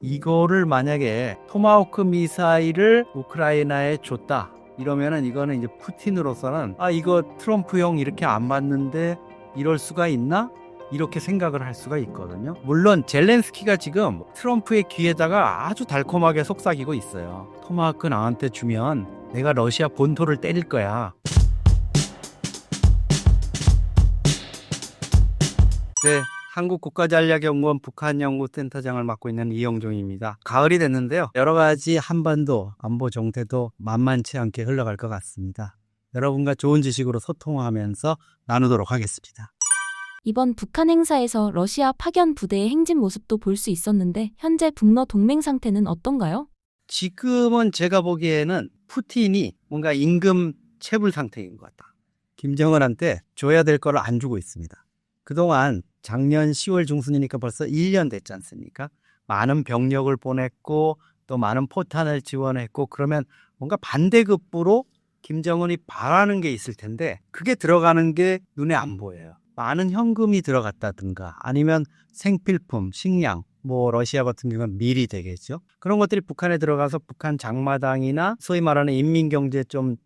이거를 만약에 토마호크 미사일을 우크라이나에 줬다 이러면은 이거는 이제 푸틴으로서는 이거 트럼프형 이렇게 안 맞는데 이럴 수가 있나? 이렇게 생각을 할 수가 있거든요. 물론 젤렌스키가 지금 트럼프의 귀에다가 아주 달콤하게 속삭이고 있어요. 토마호크 나한테 주면 내가 러시아 본토를 때릴 거야. 네, 한국국가전략연구원 북한연구센터장을 맡고 있는 이영종입니다. 가을이 됐는데요. 여러 가지 한반도 안보 정세도 만만치 않게 흘러갈 것 같습니다. 여러분과 좋은 지식으로 소통하면서 나누도록 하겠습니다. 이번 북한 행사에서 러시아 파견 부대의 행진 모습도 볼 수 있었는데 현재 북러 동맹 상태는 어떤가요? 지금은 제가 보기에는 푸틴이 뭔가 임금 체불 상태인 것 같다. 김정은한테 줘야 될 거를 안 주고 있습니다. 그동안 작년 10월 중순이니까 벌써 1년 됐지 않습니까? 많은 병력을 보냈고 또 많은 포탄을 지원했고 그러면 뭔가 반대급부로 김정은이 바라는 게 있을 텐데 그게 들어가는 게 눈에 안 보여요. 많은 현금이 들어갔다든가 아니면 생필품, 식량, 러시아 같은 경우는 밀이 되겠죠. 그런 것들이 북한에 들어가서 북한 장마당이나 소위 말하는 인민경제에 좀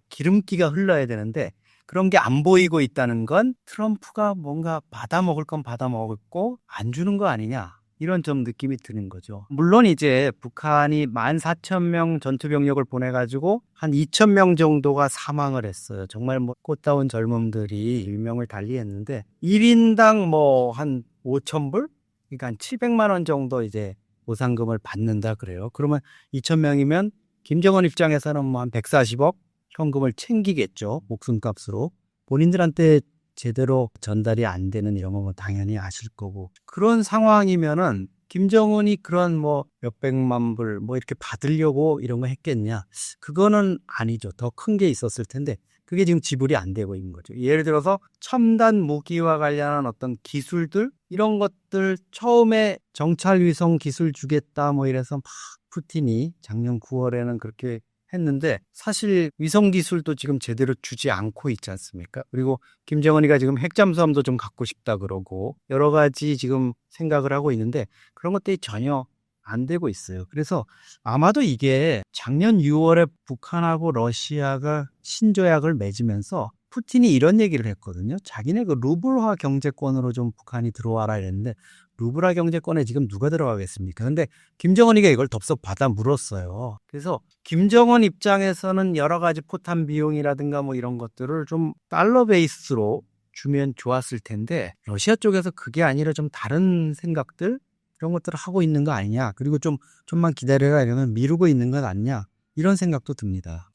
기름기가 흘러야 되는데 그런 게 안 보이고 있다는 건 트럼프가 뭔가 받아먹을 건 받아먹었고 안 주는 거 아니냐 이런 좀 느낌이 드는 거죠. 물론 이제 북한이 14,000명 전투병력을 보내가지고 한 2,000명 정도가 사망을 했어요. 정말 꽃다운 젊음들이 일명을 달리했는데 1인당 한 5,000불? 그러니까 한 700만 원 정도 이제 보상금을 받는다 그래요. 그러면 2,000명이면 김정은 입장에서는 한 140억 현금을 챙기겠죠. 목숨값으로. 본인들한테 제대로 전달이 안 되는 이런 건 당연히 아실 거고. 그런 상황이면은 김정은이 그런 몇백만 불 이렇게 받으려고 이런 거 했겠냐? 그거는 아니죠. 더 큰 게 있었을 텐데 그게 지금 지불이 안 되고 있는 거죠. 예를 들어서 첨단 무기와 관련한 어떤 기술들 이런 것들 처음에 정찰 위성 기술 주겠다 이래서 막 푸틴이 작년 9월에는 그렇게 했는데 사실 위성 기술도 지금 제대로 주지 않고 있지 않습니까? 그리고 김정은이가 지금 핵잠수함도 좀 갖고 싶다 그러고 여러 가지 지금 생각을 하고 있는데 그런 것들이 전혀 안 되고 있어요. 그래서 아마도 이게 작년 6월에 북한하고 러시아가 신조약을 맺으면서 푸틴이 이런 얘기를 했거든요. 자기네 그 루블화 경제권으로 좀 북한이 들어와라 이랬는데 루블화 경제권에 지금 누가 들어가겠습니까? 근데 김정은이가 이걸 덥석 받아 물었어요. 그래서 김정은 입장에서는 여러 가지 포탄 비용이라든가 이런 것들을 좀 달러 베이스로 주면 좋았을 텐데 러시아 쪽에서 그게 아니라 좀 다른 생각들 이런 것들을 하고 있는 거 아니냐. 그리고 좀만 기다려라 이러면 미루고 있는 건 아니냐. 이런 생각도 듭니다.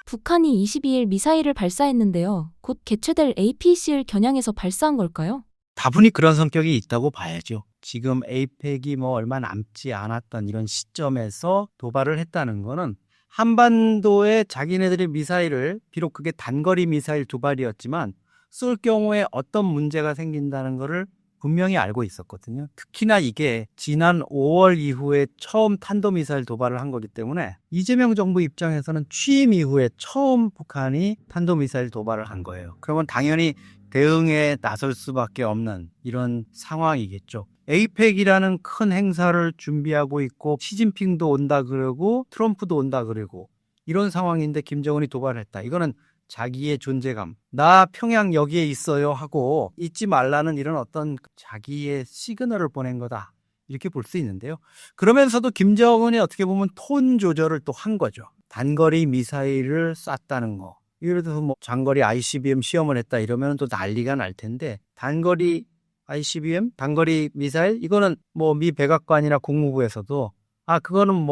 북한이 22일 미사일을 발사했는데요. 곧 개최될 APC를 겨냥해서 발사한 걸까요? 다분히 그런 성격이 있다고 봐야죠. 지금 에이펙이 얼마 남지 않았던 이런 시점에서 도발을 했다는 거는 한반도에 자기네들의 미사일을 비록 그게 단거리 미사일 도발이었지만 쏠 경우에 어떤 문제가 생긴다는 거를 분명히 알고 있었거든요. 특히나 이게 지난 5월 이후에 처음 탄도미사일 도발을 한 거기 때문에 이재명 정부 입장에서는 취임 이후에 처음 북한이 탄도미사일 도발을 한 거예요. 그러면 당연히 대응에 나설 수밖에 없는 이런 상황이겠죠. 에이펙이라는 큰 행사를 준비하고 있고 시진핑도 온다 그러고 트럼프도 온다 그러고 이런 상황인데 김정은이 도발했다. 이거는 자기의 존재감, 나 평양 여기에 있어요 하고 잊지 말라는 이런 어떤 자기의 시그널을 보낸 거다. 이렇게 볼 수 있는데요. 그러면서도 김정은이 어떻게 보면 톤 조절을 또 한 거죠. 단거리 미사일을 쐈다는 거. 예를 들어서 장거리 ICBM 시험을 했다 이러면 또 난리가 날 텐데 단거리 ICBM, 단거리 미사일 이거는 미 백악관이나 국무부에서도 그거는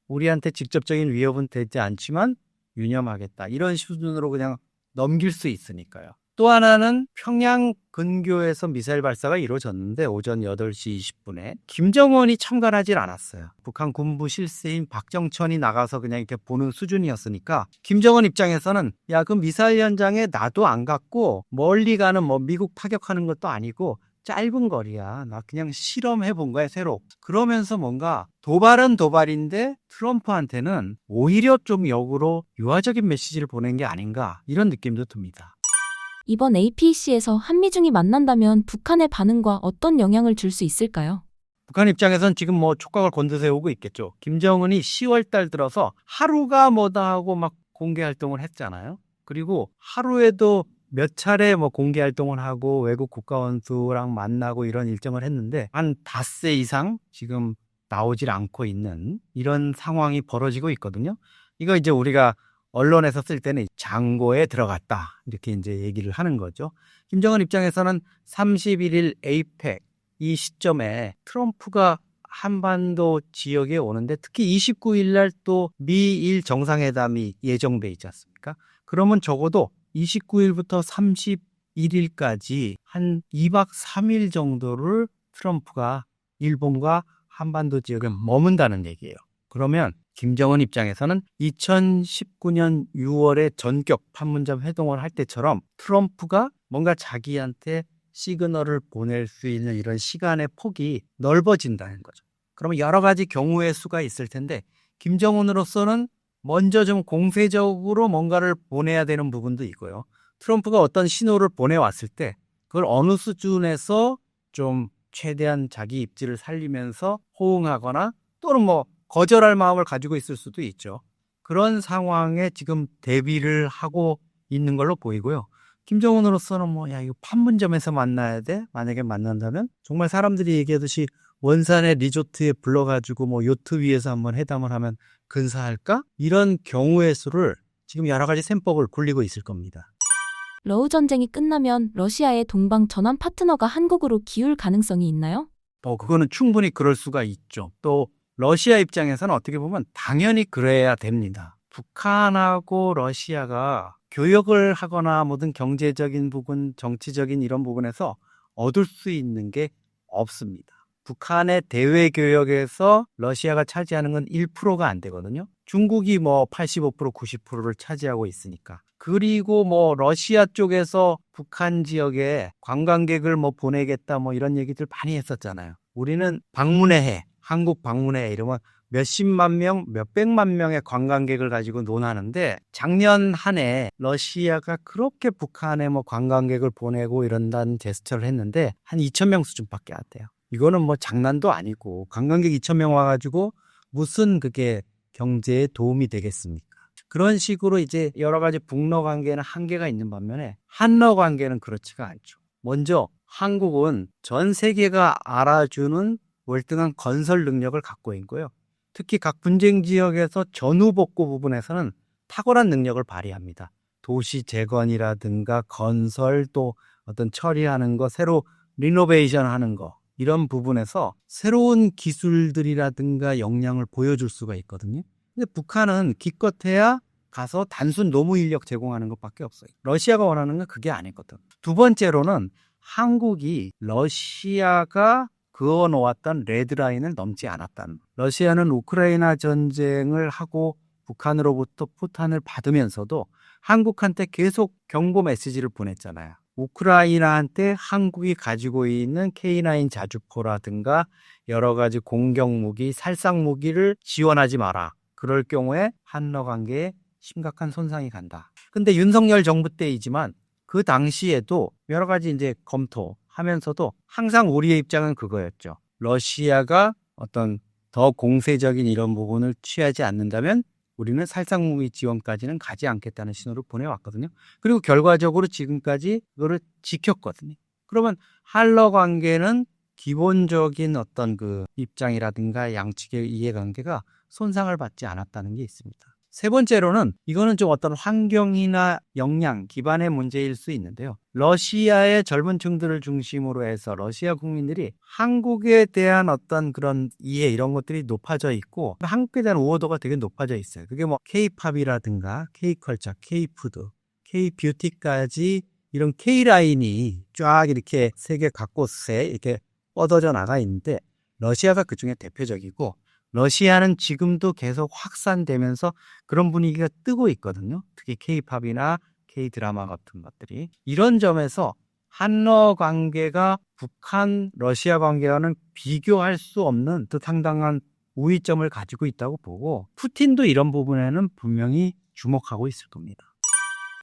우리한테 직접적인 위협은 되지 않지만 유념하겠다. 이런 수준으로 그냥 넘길 수 있으니까요. 또 하나는 평양 근교에서 미사일 발사가 이루어졌는데 오전 8시 20분에 김정은이 참관하질 않았어요. 북한 군부 실세인 박정천이 나가서 그냥 이렇게 보는 수준이었으니까 김정은 입장에서는 그 미사일 현장에 나도 안 갔고 멀리 가는 미국 타격하는 것도 아니고 짧은 거리야. 나 그냥 실험해 본 거야, 새로. 그러면서 뭔가 도발은 도발인데 트럼프한테는 오히려 좀 역으로 유화적인 메시지를 보낸 게 아닌가 이런 느낌도 듭니다. 이번 APC에서 한미중이 만난다면 북한의 반응과 어떤 영향을 줄 수 있을까요? 북한 입장에선 지금 뭐 촉각을 곤두세우고 있겠죠. 김정은이 10월 달 들어서 하루가 뭐다 하고 막 공개 활동을 했잖아요. 그리고 하루에도 몇 차례 뭐 공개 활동을 하고 외국 국가원수랑 만나고 이런 일정을 했는데 한 닷새 이상 지금 나오질 않고 있는 이런 상황이 벌어지고 있거든요. 이거 이제 우리가 언론에서 쓸 때는 장고에 들어갔다 이렇게 이제 얘기를 하는 거죠. 김정은 입장에서는 31일 에이펙 이 시점에 트럼프가 한반도 지역에 오는데 특히 29일 날 또 미일 정상회담이 예정돼 있지 않습니까? 그러면 적어도 29일부터 31일까지 한 2박 3일 정도를 트럼프가 일본과 한반도 지역에 머문다는 얘기예요. 그러면 김정은 입장에서는 2019년 6월에 전격 판문점 회동을 할 때처럼 트럼프가 뭔가 자기한테 시그널을 보낼 수 있는 이런 시간의 폭이 넓어진다는 거죠. 그러면 여러 가지 경우의 수가 있을 텐데 김정은으로서는 먼저 좀 공세적으로 뭔가를 보내야 되는 부분도 있고요. 트럼프가 어떤 신호를 보내왔을 때 그걸 어느 수준에서 좀 최대한 자기 입지를 살리면서 호응하거나 또는 뭐 거절할 마음을 가지고 있을 수도 있죠. 그런 상황에 지금 대비를 하고 있는 걸로 보이고요. 김정은으로서는 뭐, 야, 이거 판문점에서 만나야 돼? 만약에 만난다면? 정말 사람들이 얘기하듯이 원산의 리조트에 불러가지고 뭐 요트 위에서 한번 회담을 하면 근사할까? 이런 경우의 수를 지금 여러 가지 셈법을 굴리고 있을 겁니다. 러우 전쟁이 끝나면 러시아의 동방 전환 파트너가 한국으로 기울 가능성이 있나요? 그거는 충분히 그럴 수가 있죠. 또 러시아 입장에서는 어떻게 보면 당연히 그래야 됩니다. 북한하고 러시아가 교역을 하거나 모든 경제적인 부분, 정치적인 이런 부분에서 얻을 수 있는 게 없습니다. 북한의 대외 교역에서 러시아가 차지하는 건 1%가 안 되거든요. 중국이 뭐 85%, 90%를 차지하고 있으니까. 그리고 뭐 러시아 쪽에서 북한 지역에 관광객을 뭐 보내겠다 뭐 이런 얘기들 많이 했었잖아요. 우리는 방문의 해, 한국 방문의 해 이러면 몇십만 명, 몇백만 명의 관광객을 가지고 논하는데 작년 한 해 러시아가 그렇게 북한에 뭐 관광객을 보내고 이런다는 제스처를 했는데 한 2,000명 수준밖에 안 돼요. 이거는 뭐 장난도 아니고 관광객 2,000명 와가지고 무슨 그게 경제에 도움이 되겠습니까? 그런 식으로 이제 여러 가지 북러 관계는 한계가 있는 반면에 한러 관계는 그렇지가 않죠. 먼저 한국은 전 세계가 알아주는 월등한 건설 능력을 갖고 있고요. 특히 각 분쟁 지역에서 전후복구 부분에서는 탁월한 능력을 발휘합니다. 도시 재건이라든가 건설 또 어떤 처리하는 거, 새로 리노베이션 하는 거 이런 부분에서 새로운 기술들이라든가 역량을 보여줄 수가 있거든요. 근데 북한은 기껏해야 가서 단순 노무 인력 제공하는 것밖에 없어요. 러시아가 원하는 건 그게 아니거든. 두 번째로는 한국이 러시아가 그어놓았던 레드라인을 넘지 않았다는 것. 러시아는 우크라이나 전쟁을 하고 북한으로부터 포탄을 받으면서도 한국한테 계속 경고 메시지를 보냈잖아요. 우크라이나한테 한국이 가지고 있는 K9 자주포라든가 여러 가지 공격 무기, 살상 무기를 지원하지 마라. 그럴 경우에 한러 관계에 심각한 손상이 간다. 근데 윤석열 정부 때이지만 그 당시에도 여러 가지 이제 검토하면서도 항상 우리의 입장은 그거였죠. 러시아가 어떤 더 공세적인 이런 부분을 취하지 않는다면 우리는 살상무기 지원까지는 가지 않겠다는 신호를 보내왔거든요. 그리고 결과적으로 지금까지 그거를 지켰거든요. 그러면 한러 관계는 기본적인 어떤 그 입장이라든가 양측의 이해관계가 손상을 받지 않았다는 게 있습니다. 세 번째로는 이거는 좀 어떤 환경이나 역량 기반의 문제일 수 있는데요. 러시아의 젊은 층들을 중심으로 해서 러시아 국민들이 한국에 대한 어떤 그런 이해 이런 것들이 높아져 있고 한국에 대한 우호도가 되게 높아져 있어요. 그게 뭐 K-팝이라든가 K-컬처, K-푸드, K-뷰티까지 이런 K-라인이 쫙 이렇게 세계 각곳에 이렇게 뻗어져 나가 있는데 러시아가 그중에 대표적이고 러시아는 지금도 계속 확산되면서 그런 분위기가 뜨고 있거든요. 특히 K-팝이나 K-드라마 같은 것들이. 이런 점에서 한러 관계가 북한, 러시아 관계와는 비교할 수 없는 또 상당한 우위점을 가지고 있다고 보고 푸틴도 이런 부분에는 분명히 주목하고 있을 겁니다.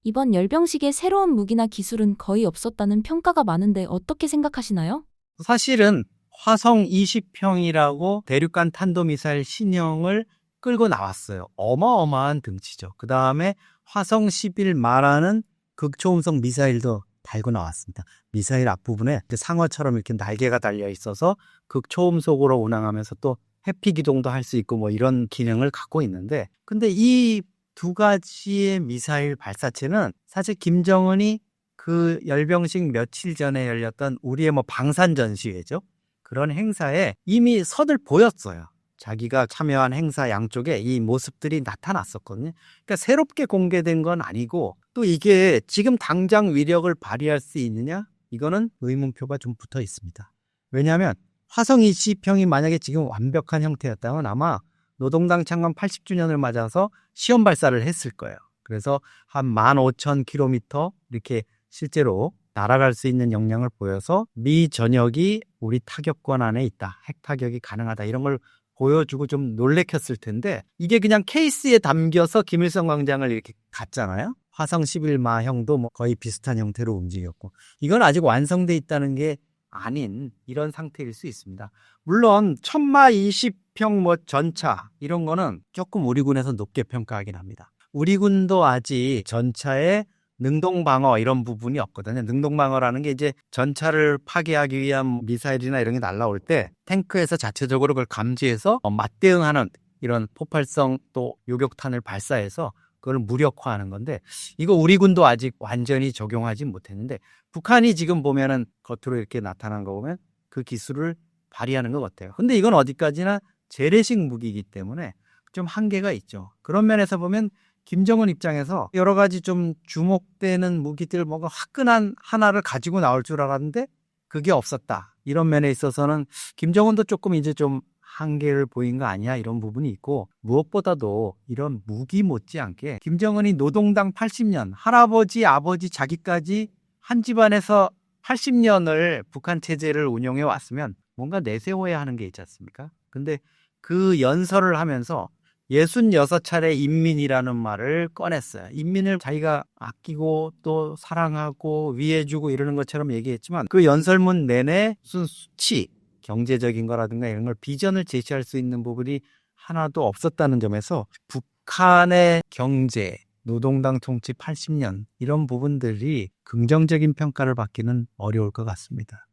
이번 열병식에 새로운 무기나 기술은 거의 없었다는 평가가 많은데 어떻게 생각하시나요? 사실은 화성 20형이라고 대륙간 탄도미사일 신형을 끌고 나왔어요. 어마어마한 등치죠. 그 다음에 화성 11 마라는 극초음속 미사일도 달고 나왔습니다. 미사일 앞부분에 상어처럼 이렇게 날개가 달려 있어서 극초음속으로 운항하면서 또 해피 기동도 할 수 있고 뭐 이런 기능을 갖고 있는데, 근데 이 두 가지의 미사일 발사체는 사실 김정은이 그 열병식 며칠 전에 열렸던 우리의 뭐 방산 전시회죠. 그런 행사에 이미 선을 보였어요. 자기가 참여한 행사 양쪽에 이 모습들이 나타났었거든요. 그러니까 새롭게 공개된 건 아니고, 또 이게 지금 당장 위력을 발휘할 수 있느냐? 이거는 의문표가 좀 붙어 있습니다. 왜냐하면 화성 20형이 만약에 지금 완벽한 형태였다면 아마 노동당 창건 80주년을 맞아서 시험 발사를 했을 거예요. 그래서 한 15,000km 이렇게 실제로 날아갈 수 있는 역량을 보여서 미 전역이 우리 타격권 안에 있다, 핵 타격이 가능하다, 이런 걸 보여주고 좀 놀래켰을 텐데, 이게 그냥 케이스에 담겨서 김일성 광장을 이렇게 갔잖아요. 화성 11마형도 뭐 거의 비슷한 형태로 움직였고, 이건 아직 완성돼 있다는 게 아닌 이런 상태일 수 있습니다. 물론 천마 20형 뭐 전차 이런 거는 조금 우리 군에서 높게 평가하긴 합니다. 우리 군도 아직 전차에 능동방어 이런 부분이 없거든요. 능동방어라는 게 이제 전차를 파괴하기 위한 미사일이나 이런 게 날라올 때 탱크에서 자체적으로 그걸 감지해서 맞대응하는 이런 포팔성 또 요격탄을 발사해서 그걸 무력화하는 건데, 이거 우리 군도 아직 완전히 적용하지 못했는데, 북한이 지금 보면은 겉으로 이렇게 나타난 거 보면 그 기술을 발휘하는 것 같아요. 근데 이건 어디까지나 재래식 무기이기 때문에 좀 한계가 있죠. 그런 면에서 보면 김정은 입장에서 여러 가지 좀 주목되는 무기들, 뭔가 화끈한 하나를 가지고 나올 줄 알았는데 그게 없었다. 이런 면에 있어서는 김정은도 조금 이제 좀 한계를 보인 거 아니야, 이런 부분이 있고, 무엇보다도 이런 무기 못지않게 김정은이 노동당 80년, 할아버지, 아버지, 자기까지 한 집안에서 80년을 북한 체제를 운영해 왔으면 뭔가 내세워야 하는 게 있지 않습니까? 근데 그 연설을 하면서 66차례 인민이라는 말을 꺼냈어요. 인민을 자기가 아끼고 또 사랑하고 위해주고 이러는 것처럼 얘기했지만, 그 연설문 내내 무슨 수치, 경제적인 거라든가 이런 걸 비전을 제시할 수 있는 부분이 하나도 없었다는 점에서 북한의 경제, 노동당 통치 80년 이런 부분들이 긍정적인 평가를 받기는 어려울 것 같습니다.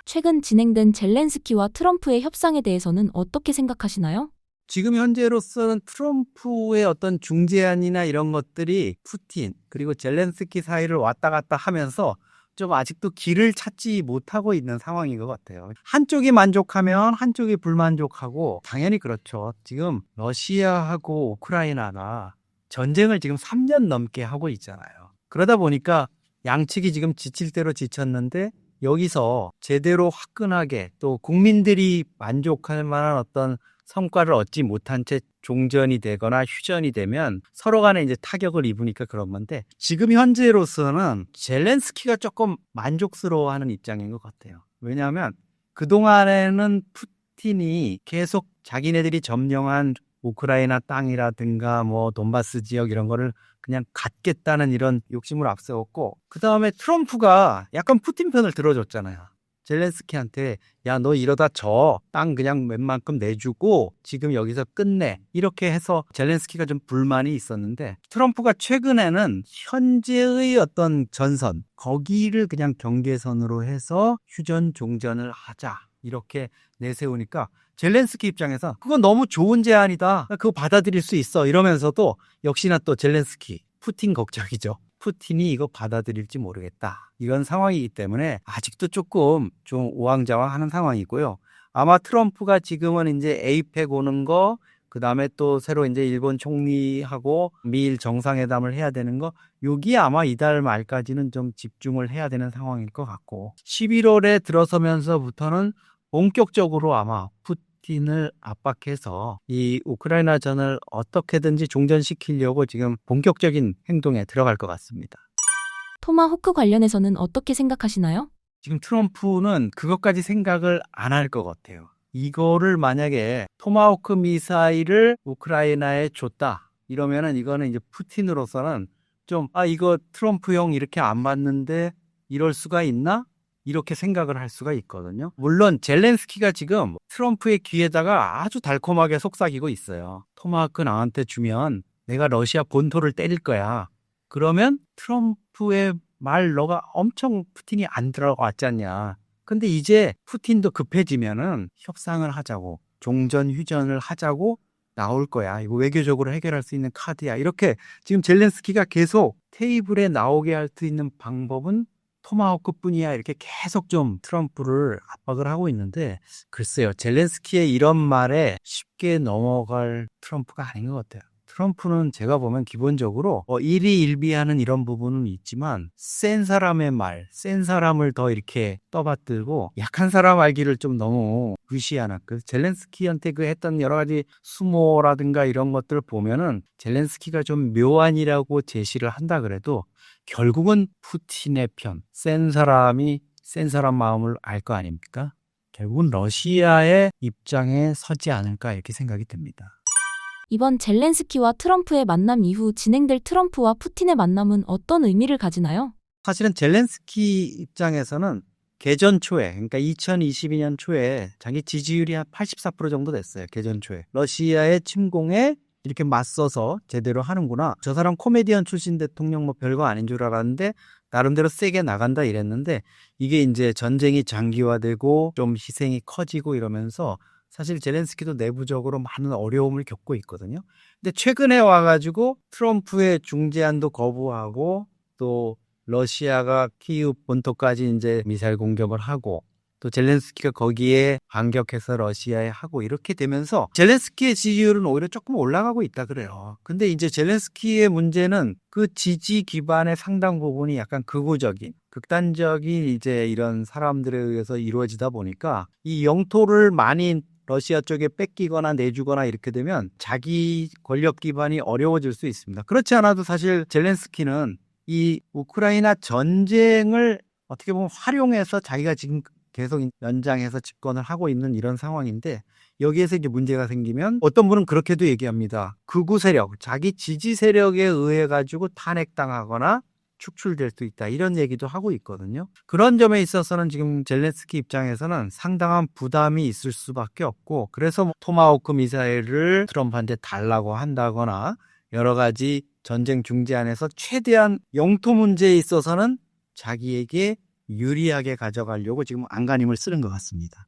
최근 진행된 젤렌스키와 트럼프의 협상에 대해서는 어떻게 생각하시나요? 지금 현재로서는 트럼프의 어떤 중재안이나 이런 것들이 푸틴 그리고 젤렌스키 사이를 왔다 갔다 하면서 좀 아직도 길을 찾지 못하고 있는 상황인 것 같아요. 한쪽이 만족하면 한쪽이 불만족하고, 당연히 그렇죠. 지금 러시아하고 우크라이나가 전쟁을 지금 3년 넘게 하고 있잖아요. 그러다 보니까 양측이 지금 지칠 대로 지쳤는데, 여기서 제대로 화끈하게 또 국민들이 만족할 만한 어떤 성과를 얻지 못한 채 종전이 되거나 휴전이 되면 서로 간에 이제 타격을 입으니까 그런 건데, 지금 현재로서는 젤렌스키가 조금 만족스러워하는 입장인 것 같아요. 왜냐하면 그동안에는 푸틴이 계속 자기네들이 점령한 우크라이나 땅이라든가 뭐 돈바스 지역 이런 거를 그냥 갖겠다는 이런 욕심을 앞세웠고, 그 다음에 트럼프가 약간 푸틴 편을 들어줬잖아요. 젤렌스키한테 야, 너 이러다 저 땅 그냥 웬만큼 내주고 지금 여기서 끝내, 이렇게 해서 젤렌스키가 좀 불만이 있었는데, 트럼프가 최근에는 현재의 어떤 전선 거기를 그냥 경계선으로 해서 휴전 종전을 하자 이렇게 내세우니까 젤렌스키 입장에서 그건 너무 좋은 제안이다, 그거 받아들일 수 있어, 이러면서도 역시나 또 젤렌스키 푸틴 걱정이죠. 푸틴이 이거 받아들일지 모르겠다, 이런 상황이기 때문에 아직도 조금 좀 우왕좌왕하는 상황이고요. 아마 트럼프가 지금은 이제 에이펙 오는 거, 그 다음에 또 새로 이제 일본 총리하고 미일 정상회담을 해야 되는 거, 여기에 아마 이달 말까지는 좀 집중을 해야 되는 상황일 것 같고, 11월에 들어서면서부터는 본격적으로 아마 푸틴을 압박해서 이 우크라이나 전을 어떻게든지 종전시키려고 지금 본격적인 행동에 들어갈 것 같습니다. 토마호크 관련해서는 어떻게 생각하시나요? 지금 트럼프는 그것까지 생각을 안 할 것 같아요. 이거를 만약에 토마호크 미사일을 우크라이나에 줬다 이러면은, 이거는 이제 푸틴으로서는 좀 이거 트럼프 형 이렇게 안 맞는데 이럴 수가 있나? 이렇게 생각을 할 수가 있거든요. 물론 젤렌스키가 지금 트럼프의 귀에다가 아주 달콤하게 속삭이고 있어요. 토마호크 나한테 주면 내가 러시아 본토를 때릴 거야. 그러면 트럼프의 말 너가 엄청 푸틴이 안 들어왔지 않냐. 근데 이제 푸틴도 급해지면은 협상을 하자고, 종전 휴전을 하자고 나올 거야. 이거 외교적으로 해결할 수 있는 카드야. 이렇게 지금 젤렌스키가 계속 테이블에 나오게 할 수 있는 방법은 토마호크뿐이야. 이렇게 계속 좀 트럼프를 압박을 하고 있는데, 글쎄요, 젤렌스키의 이런 말에 쉽게 넘어갈 트럼프가 아닌 것 같아요. 트럼프는 제가 보면 기본적으로 일희일비하는 이런 부분은 있지만 센 사람의 말, 센 사람을 더 이렇게 떠받들고 약한 사람 알기를 좀 너무 무시하는, 그 젤렌스키한테 그 했던 여러 가지 수모라든가 이런 것들을 보면은 젤렌스키가 좀 묘안이라고 제시를 한다 그래도 결국은 푸틴의 편, 센 사람이 센 사람 마음을 알 거 아닙니까? 결국은 러시아의 입장에 서지 않을까 이렇게 생각이 듭니다. 이번 젤렌스키와 트럼프의 만남 이후 진행될 트럼프와 푸틴의 만남은 어떤 의미를 가지나요? 사실은 젤렌스키 입장에서는 개전 초에, 그러니까 2022년 초에 자기 지지율이 한 84% 정도 됐어요. 개전 초에. 러시아의 침공에 이렇게 맞서서 제대로 하는구나. 저 사람 코미디언 출신 대통령 뭐 별거 아닌 줄 알았는데 나름대로 세게 나간다 이랬는데, 이게 이제 전쟁이 장기화되고 좀 희생이 커지고 이러면서 사실 젤렌스키도 내부적으로 많은 어려움을 겪고 있거든요. 근데 최근에 와가지고 트럼프의 중재안도 거부하고 또 러시아가 키이우 본토까지 이제 미사일 공격을 하고 또 젤렌스키가 거기에 반격해서 러시아에 하고 이렇게 되면서 젤렌스키의 지지율은 오히려 조금 올라가고 있다 그래요. 근데 이제 젤렌스키의 문제는 그 지지 기반의 상당 부분이 약간 극우적인, 극단적인 이제 이런 사람들에 의해서 이루어지다 보니까 이 영토를 많이 러시아 쪽에 뺏기거나 내주거나 이렇게 되면 자기 권력 기반이 어려워질 수 있습니다. 그렇지 않아도 사실 젤렌스키는 이 우크라이나 전쟁을 어떻게 보면 활용해서 자기가 지금 계속 연장해서 집권을 하고 있는 이런 상황인데, 여기에서 이제 문제가 생기면 어떤 분은 그렇게도 얘기합니다. 극우 세력, 자기 지지 세력에 의해 가지고 탄핵당하거나 축출될 수 있다, 이런 얘기도 하고 있거든요. 그런 점에 있어서는 지금 젤렌스키 입장에서는 상당한 부담이 있을 수밖에 없고, 그래서 토마호크 미사일을 트럼프한테 달라고 한다거나 여러 가지 전쟁 중재안에서 최대한 영토 문제에 있어서는 자기에게 유리하게 가져가려고 지금 안간힘을 쓰는 것 같습니다.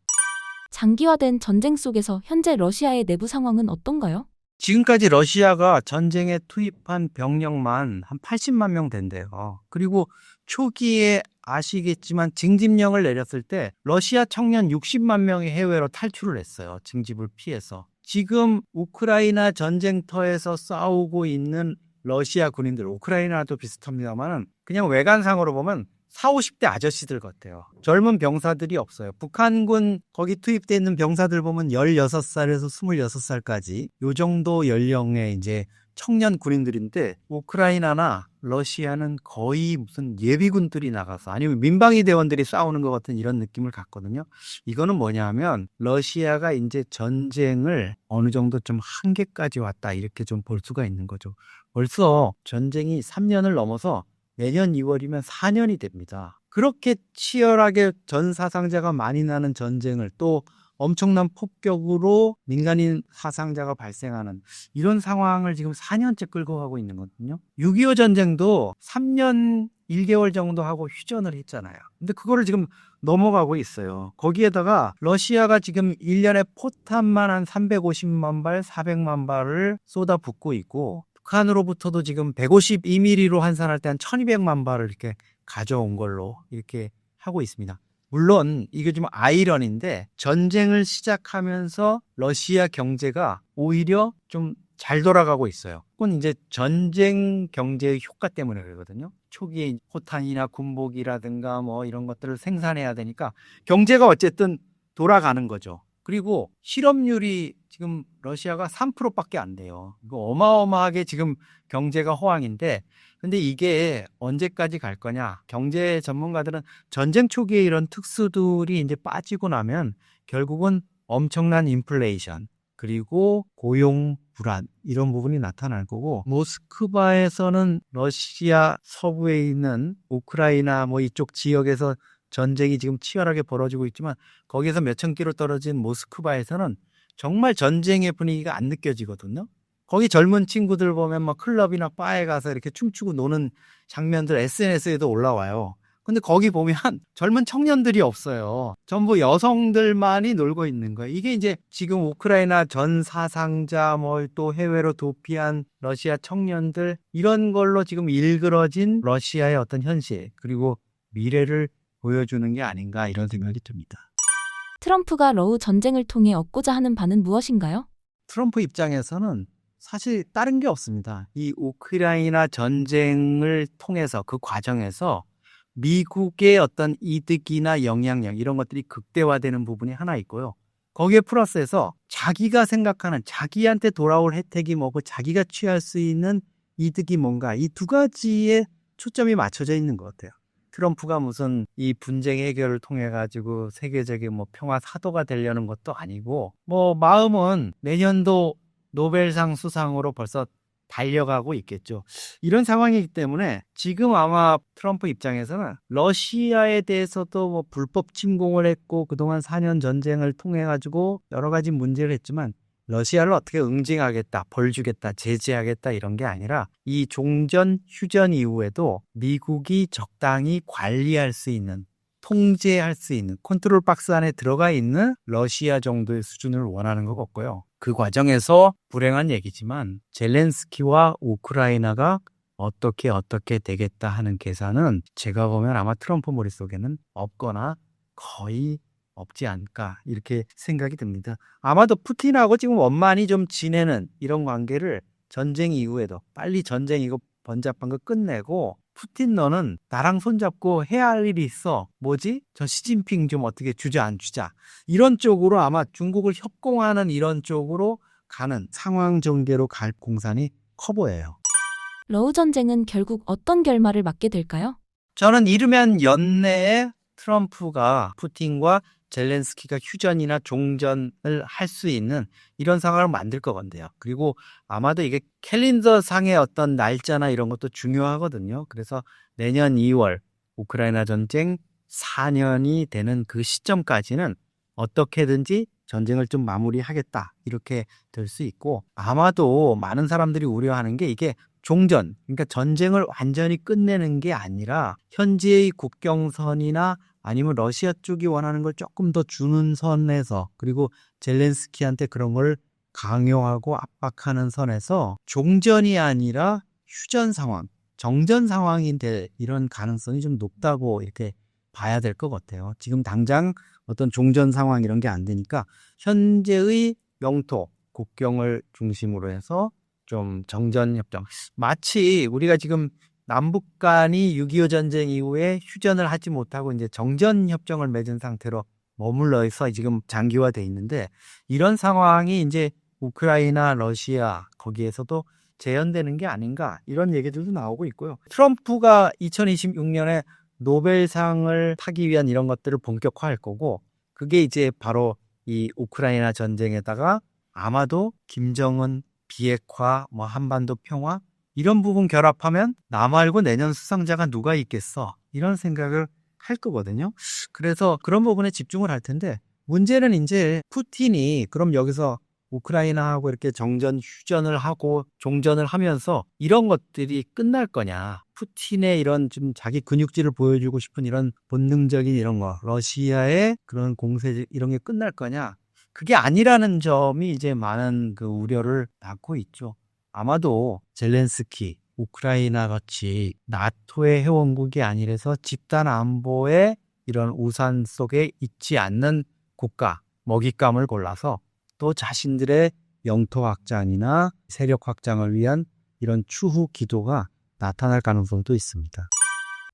장기화된 전쟁 속에서 현재 러시아의 내부 상황은 어떤가요? 지금까지 러시아가 전쟁에 투입한 병력만 한 80만 명 된대요. 그리고 초기에 아시겠지만 징집령을 내렸을 때 러시아 청년 60만 명이 해외로 탈출을 했어요. 징집을 피해서. 지금 우크라이나 전쟁터에서 싸우고 있는 러시아 군인들, 우크라이나도 비슷합니다만 그냥 외관상으로 보면 40, 50대 아저씨들 같아요. 젊은 병사들이 없어요. 북한군 거기 투입되어 있는 병사들 보면 16살에서 26살까지 요 정도 연령의 이제 청년 군인들인데, 우크라이나나 러시아는 거의 무슨 예비군들이 나가서 아니면 민방위 대원들이 싸우는 것 같은 이런 느낌을 갖거든요. 이거는 뭐냐 하면 러시아가 이제 전쟁을 어느 정도 좀 한계까지 왔다, 이렇게 좀 볼 수가 있는 거죠. 벌써 전쟁이 3년을 넘어서 내년 2월이면 4년이 됩니다. 그렇게 치열하게 전 사상자가 많이 나는 전쟁을, 또 엄청난 폭격으로 민간인 사상자가 발생하는 이런 상황을 지금 4년째 끌고 가고 있는 거거든요. 6.25 전쟁도 3년 1개월 정도 하고 휴전을 했잖아요. 근데 그거를 지금 넘어가고 있어요. 거기에다가 러시아가 지금 1년에 포탄만 한 350만 발, 400만 발을 쏟아붓고 있고, 북한으로부터도 지금 152mm로 환산할 때 한 1200만 발을 이렇게 가져온 걸로 이렇게 하고 있습니다. 물론 이게 좀 아이러니인데, 전쟁을 시작하면서 러시아 경제가 오히려 좀 잘 돌아가고 있어요. 그건 이제 전쟁 경제의 효과 때문에 그러거든요. 초기에 포탄이나 군복이라든가 뭐 이런 것들을 생산해야 되니까 경제가 어쨌든 돌아가는 거죠. 그리고 실업률이 지금 러시아가 3%밖에 안 돼요. 이거 어마어마하게 지금 경제가 호황인데, 근데 이게 언제까지 갈 거냐? 경제 전문가들은 전쟁 초기에 이런 특수들이 이제 빠지고 나면 결국은 엄청난 인플레이션, 그리고 고용 불안, 이런 부분이 나타날 거고, 모스크바에서는 러시아 서부에 있는 우크라이나 뭐 이쪽 지역에서 전쟁이 지금 치열하게 벌어지고 있지만 거기에서 몇천 킬로 떨어진 모스크바에서는 정말 전쟁의 분위기가 안 느껴지거든요. 거기 젊은 친구들 보면 막 클럽이나 바에 가서 이렇게 춤추고 노는 장면들 SNS에도 올라와요. 근데 거기 보면 젊은 청년들이 없어요. 전부 여성들만이 놀고 있는 거예요. 이게 이제 지금 우크라이나 전 사상자 또 해외로 도피한 러시아 청년들 이런 걸로 지금 일그러진 러시아의 어떤 현실 그리고 미래를 보여주는 게 아닌가 이런 생각이 듭니다. 트럼프가 러우 전쟁을 통해 얻고자 하는 바는 무엇인가요? 트럼프 입장에서는 사실 다른 게 없습니다. 이 우크라이나 전쟁을 통해서 그 과정에서 미국의 어떤 이득이나 영향력 이런 것들이 극대화되는 부분이 하나 있고요. 거기에 플러스해서 자기가 생각하는 자기한테 돌아올 혜택이 뭐고 자기가 취할 수 있는 이득이 뭔가 이 두 가지에 초점이 맞춰져 있는 것 같아요. 트럼프가 무슨 이 분쟁 해결을 통해 가지고 세계적인 평화 사도가 되려는 것도 아니고 마음은 내년도 노벨상 수상으로 벌써 달려가고 있겠죠. 이런 상황이기 때문에 지금 아마 트럼프 입장에서는 러시아에 대해서도 불법 침공을 했고 그동안 4년 전쟁을 통해 가지고 여러 가지 문제를 했지만 러시아를 어떻게 응징하겠다, 벌 주겠다, 제재하겠다 이런 게 아니라 이 종전 휴전 이후에도 미국이 적당히 관리할 수 있는 통제할 수 있는 컨트롤 박스 안에 들어가 있는 러시아 정도의 수준을 원하는 것 같고요. 그 과정에서 불행한 얘기지만 젤렌스키와 우크라이나가 어떻게 되겠다 하는 계산은 제가 보면 아마 트럼프 머릿속에는 없거나 거의 없지 않을까 이렇게 생각이 듭니다. 아마도 푸틴하고 지금 원만히 좀 지내는 이런 관계를 전쟁 이후에도 빨리 전쟁 이거 번잡한 거 끝내고 푸틴 너는 나랑 손잡고 해야 할 일이 있어. 뭐지? 저 시진핑 좀 어떻게 주자 안 주자. 이런 쪽으로 아마 중국을 협공하는 이런 쪽으로 가는 상황 전개로 갈 공산이 커 보여요. 러우 전쟁은 결국 어떤 결말을 맞게 될까요? 저는 이르면 연내에 트럼프가 푸틴과 젤렌스키가 휴전이나 종전을 할 수 있는 이런 상황을 만들 것 같네요. 그리고 아마도 이게 캘린더 상의 어떤 날짜나 이런 것도 중요하거든요. 그래서 내년 2월 우크라이나 전쟁 4년이 되는 그 시점까지는 어떻게든지 전쟁을 좀 마무리하겠다 이렇게 될 수 있고 아마도 많은 사람들이 우려하는 게 이게 종전, 그러니까 전쟁을 완전히 끝내는 게 아니라 현재의 국경선이나 아니면 러시아 쪽이 원하는 걸 조금 더 주는 선에서 그리고 젤렌스키한테 그런 걸 강요하고 압박하는 선에서 종전이 아니라 휴전 상황, 정전 상황이 될 이런 가능성이 좀 높다고 이렇게 봐야 될 것 같아요. 지금 당장 어떤 종전 상황 이런 게 안 되니까 현재의 영토, 국경을 중심으로 해서 좀 정전협정. 마치 우리가 지금 남북 간이 6.25 전쟁 이후에 휴전을 하지 못하고 이제 정전협정을 맺은 상태로 머물러 있어 지금 장기화돼 있는데 이런 상황이 이제 우크라이나, 러시아 거기에서도 재현되는 게 아닌가 이런 얘기들도 나오고 있고요. 트럼프가 2026년에 노벨상을 타기 위한 이런 것들을 본격화할 거고 그게 이제 바로 이 우크라이나 전쟁에다가 아마도 김정은 비핵화, 한반도 평화 이런 부분 결합하면 나 말고 내년 수상자가 누가 있겠어 이런 생각을 할 거거든요. 그래서 그런 부분에 집중을 할 텐데 문제는 이제 푸틴이 그럼 여기서 우크라이나하고 이렇게 정전 휴전을 하고 종전을 하면서 이런 것들이 끝날 거냐. 푸틴의 이런 좀 자기 근육질을 보여주고 싶은 이런 본능적인 이런 거, 러시아의 그런 공세 이런 게 끝날 거냐. 그게 아니라는 점이 이제 많은 그 우려를 낳고 있죠. 아마도 젤렌스키, 우크라이나 같이 나토의 회원국이 아니라서 집단 안보의 이런 우산 속에 있지 않는 국가, 먹잇감을 골라서 또 자신들의 영토 확장이나 세력 확장을 위한 이런 추후 기도가 나타날 가능성도 있습니다.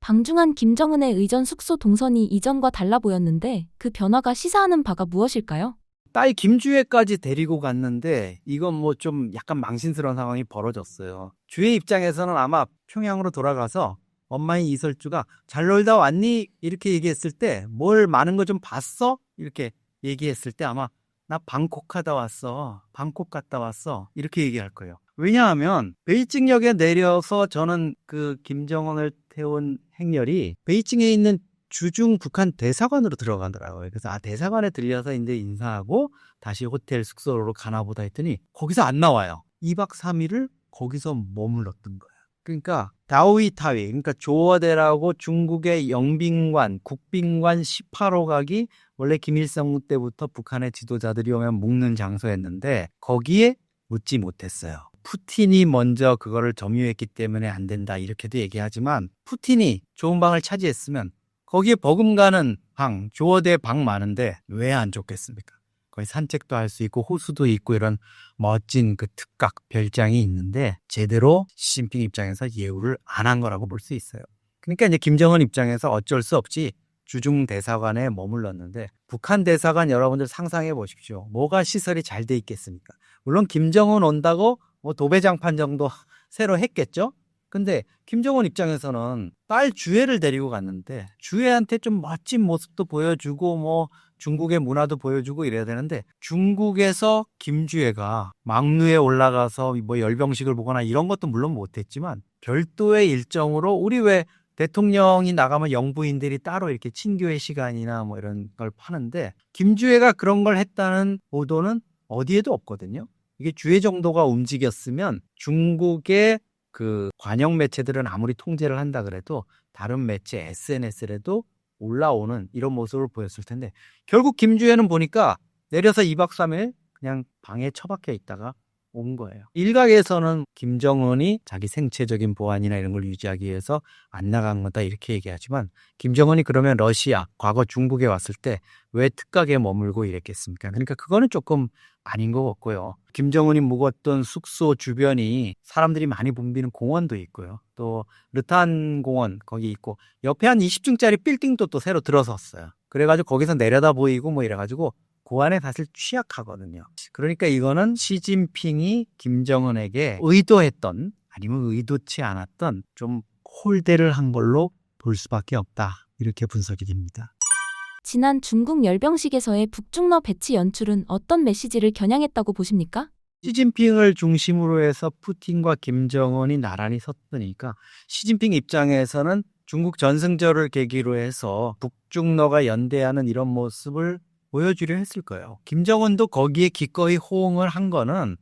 방중한 김정은의 의전 숙소 동선이 이전과 달라 보였는데 그 변화가 시사하는 바가 무엇일까요? 딸 김주혜까지 데리고 갔는데 이건 좀 약간 망신스러운 상황이 벌어졌어요. 주혜 입장에서는 아마 평양으로 돌아가서 엄마인 이설주가 잘 놀다 왔니? 이렇게 얘기했을 때 뭘 많은 거 좀 봤어? 이렇게 얘기했을 때 아마 나 방콕 갔다 왔어. 방콕 갔다 왔어. 이렇게 얘기할 거예요. 왜냐하면 베이징역에 내려서 저는 그 김정은을 태운 행렬이 베이징에 있는 주중 북한 대사관으로 들어가더라고요. 그래서 대사관에 들려서 이제 인사하고 다시 호텔 숙소로 가나 보다 했더니 거기서 안 나와요. 2박 3일을 거기서 머물렀던 거예요. 그러니까 다오이타위, 그러니까 조어대라고 중국의 영빈관, 국빈관 18호 각이 원래 김일성 때부터 북한의 지도자들이 오면 묵는 장소였는데 거기에 묻지 못했어요. 푸틴이 먼저 그거를 점유했기 때문에 안 된다 이렇게도 얘기하지만 푸틴이 좋은 방을 차지했으면 거기에 버금가는 방, 조어대 방 많은데 왜 안 좋겠습니까? 거기 산책도 할 수 있고 호수도 있고 이런 멋진 그 특각 별장이 있는데 제대로 시진핑 입장에서 예우를 안 한 거라고 볼 수 있어요. 그러니까 이제 김정은 입장에서 어쩔 수 없이 주중 대사관에 머물렀는데 북한 대사관 여러분들 상상해 보십시오. 뭐가 시설이 잘 돼 있겠습니까? 물론 김정은 온다고 뭐 도배장판 정도 새로 했겠죠? 근데 김정은 입장에서는 딸 주애를 데리고 갔는데 주애한테 좀 멋진 모습도 보여주고 뭐 중국의 문화도 보여주고 이래야 되는데 중국에서 김주애가 막루에 올라가서 뭐 열병식을 보거나 이런 것도 물론 못했지만 별도의 일정으로 우리 왜 대통령이 나가면 영부인들이 따로 이렇게 친교회 시간이나 뭐 이런 걸 파는데 김주애가 그런 걸 했다는 보도는 어디에도 없거든요. 이게 주애 정도가 움직였으면 중국의 그 관영 매체들은 아무리 통제를 한다 그래도 다른 매체 SNS에도 올라오는 이런 모습을 보였을 텐데 결국 김주애는 보니까 내려서 2박 3일 그냥 방에 처박혀 있다가 온 거예요. 일각에서는 김정은이 자기 생체적인 보안이나 이런 걸 유지하기 위해서 안 나간 거다 이렇게 얘기하지만 김정은이 그러면 러시아, 과거 중국에 왔을 때 왜 특각에 머물고 이랬겠습니까? 그러니까 그거는 조금 아닌 것 같고요. 김정은이 묵었던 숙소 주변이 사람들이 많이 붐비는 공원도 있고요. 또 르탄 공원 거기 있고 옆에 한 20층짜리 빌딩도 또 새로 들어섰어요. 그래가지고 거기서 내려다 보이고 뭐 이래가지고 그 안에 사실 취약하거든요. 그러니까 이거는 시진핑이 김정은에게 의도했던 아니면 의도치 않았던 좀 홀대를 한 걸로 볼 수밖에 없다. 이렇게 분석이 됩니다. 지난 중국 열병식에서의 북중러 배치 연출은 어떤 메시지를 겨냥했다고 보십니까? 시진핑을 중심으로 해서 푸틴과 김정은이 나란히 섰으니까 시진핑 입장에서는 중국 전승절을 계기로 해서 북중러가 연대하는 이런 모습을 보여주려 했을 거예요. 김정은도 거기에 기꺼이 호응을 한 거는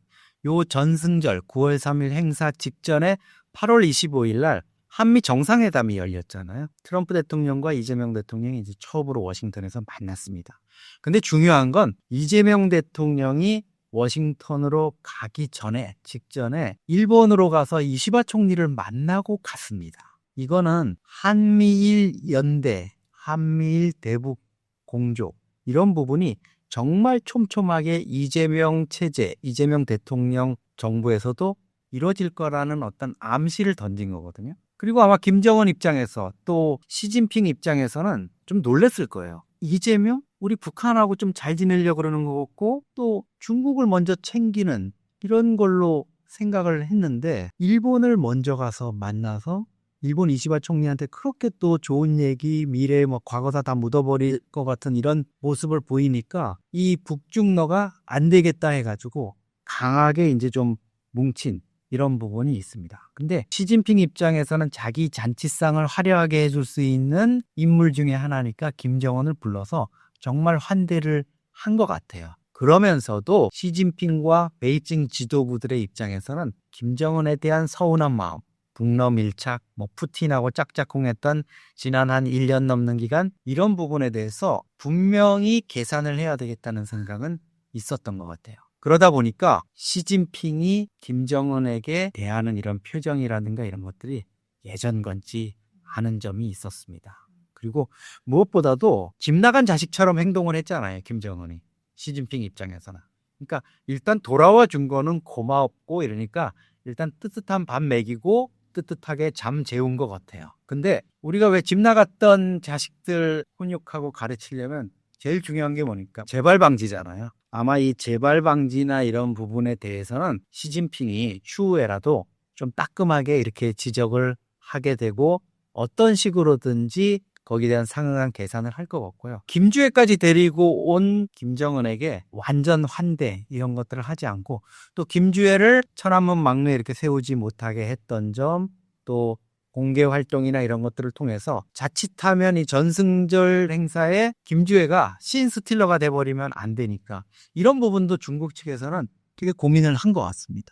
요 전승절 9월 3일 행사 직전에 8월 25일 날 한미 정상회담이 열렸잖아요. 트럼프 대통령과 이재명 대통령이 이제 처음으로 워싱턴에서 만났습니다. 근데 중요한 건 이재명 대통령이 워싱턴으로 가기 전에 직전에 일본으로 가서 이시바 총리를 만나고 갔습니다. 이거는 한미일 연대, 한미일 대북 공조 이런 부분이 정말 촘촘하게 이재명 체제, 이재명 대통령 정부에서도 이루어질 거라는 어떤 암시를 던진 거거든요. 그리고 아마 김정은 입장에서 또 시진핑 입장에서는 좀 놀랬을 거예요. 이재명? 우리 북한하고 좀 잘 지내려고 그러는 것 같고 또 중국을 먼저 챙기는 이런 걸로 생각을 했는데 일본을 먼저 가서 만나서 일본 이시바 총리한테 그렇게 또 좋은 얘기, 미래 뭐 과거사 다 묻어버릴 것 같은 이런 모습을 보이니까 이 북중러가 안 되겠다 해가지고 강하게 이제 좀 뭉친 이런 부분이 있습니다. 근데 시진핑 입장에서는 자기 잔치상을 화려하게 해줄 수 있는 인물 중에 하나니까 김정은을 불러서 정말 환대를 한 것 같아요. 그러면서도 시진핑과 베이징 지도부들의 입장에서는 김정은에 대한 서운한 마음, 북러 밀착, 뭐 푸틴하고 짝짝꿍했던 지난 한 1년 넘는 기간 이런 부분에 대해서 분명히 계산을 해야 되겠다는 생각은 있었던 것 같아요. 그러다 보니까 시진핑이 김정은에게 대하는 이런 표정이라든가 이런 것들이 예전 같지 않은 점이 있었습니다. 그리고 무엇보다도 집 나간 자식처럼 행동을 했잖아요. 김정은이. 시진핑 입장에서는. 그러니까 일단 돌아와 준 거는 고맙고 이러니까 일단 뜨뜻한 밥 먹이고 뜨뜻하게 잠 재운 것 같아요. 근데 우리가 왜 집 나갔던 자식들 훈육하고 가르치려면 제일 중요한 게 뭐니까 재발 방지잖아요. 아마 이 재발 방지나 이런 부분에 대해서는 시진핑이 추후에라도 좀 따끔하게 이렇게 지적을 하게 되고 어떤 식으로든지 거기에 대한 상응한 계산을 할 것 같고요. 김주애까지 데리고 온 김정은에게 완전 환대 이런 것들을 하지 않고 또 김주애를 천안문 막루에 이렇게 세우지 못하게 했던 점 또 공개 활동이나 이런 것들을 통해서 자칫하면 이 전승절 행사에 김주애가 씬스틸러가 돼버리면 안 되니까 이런 부분도 중국 측에서는 되게 고민을 한 것 같습니다.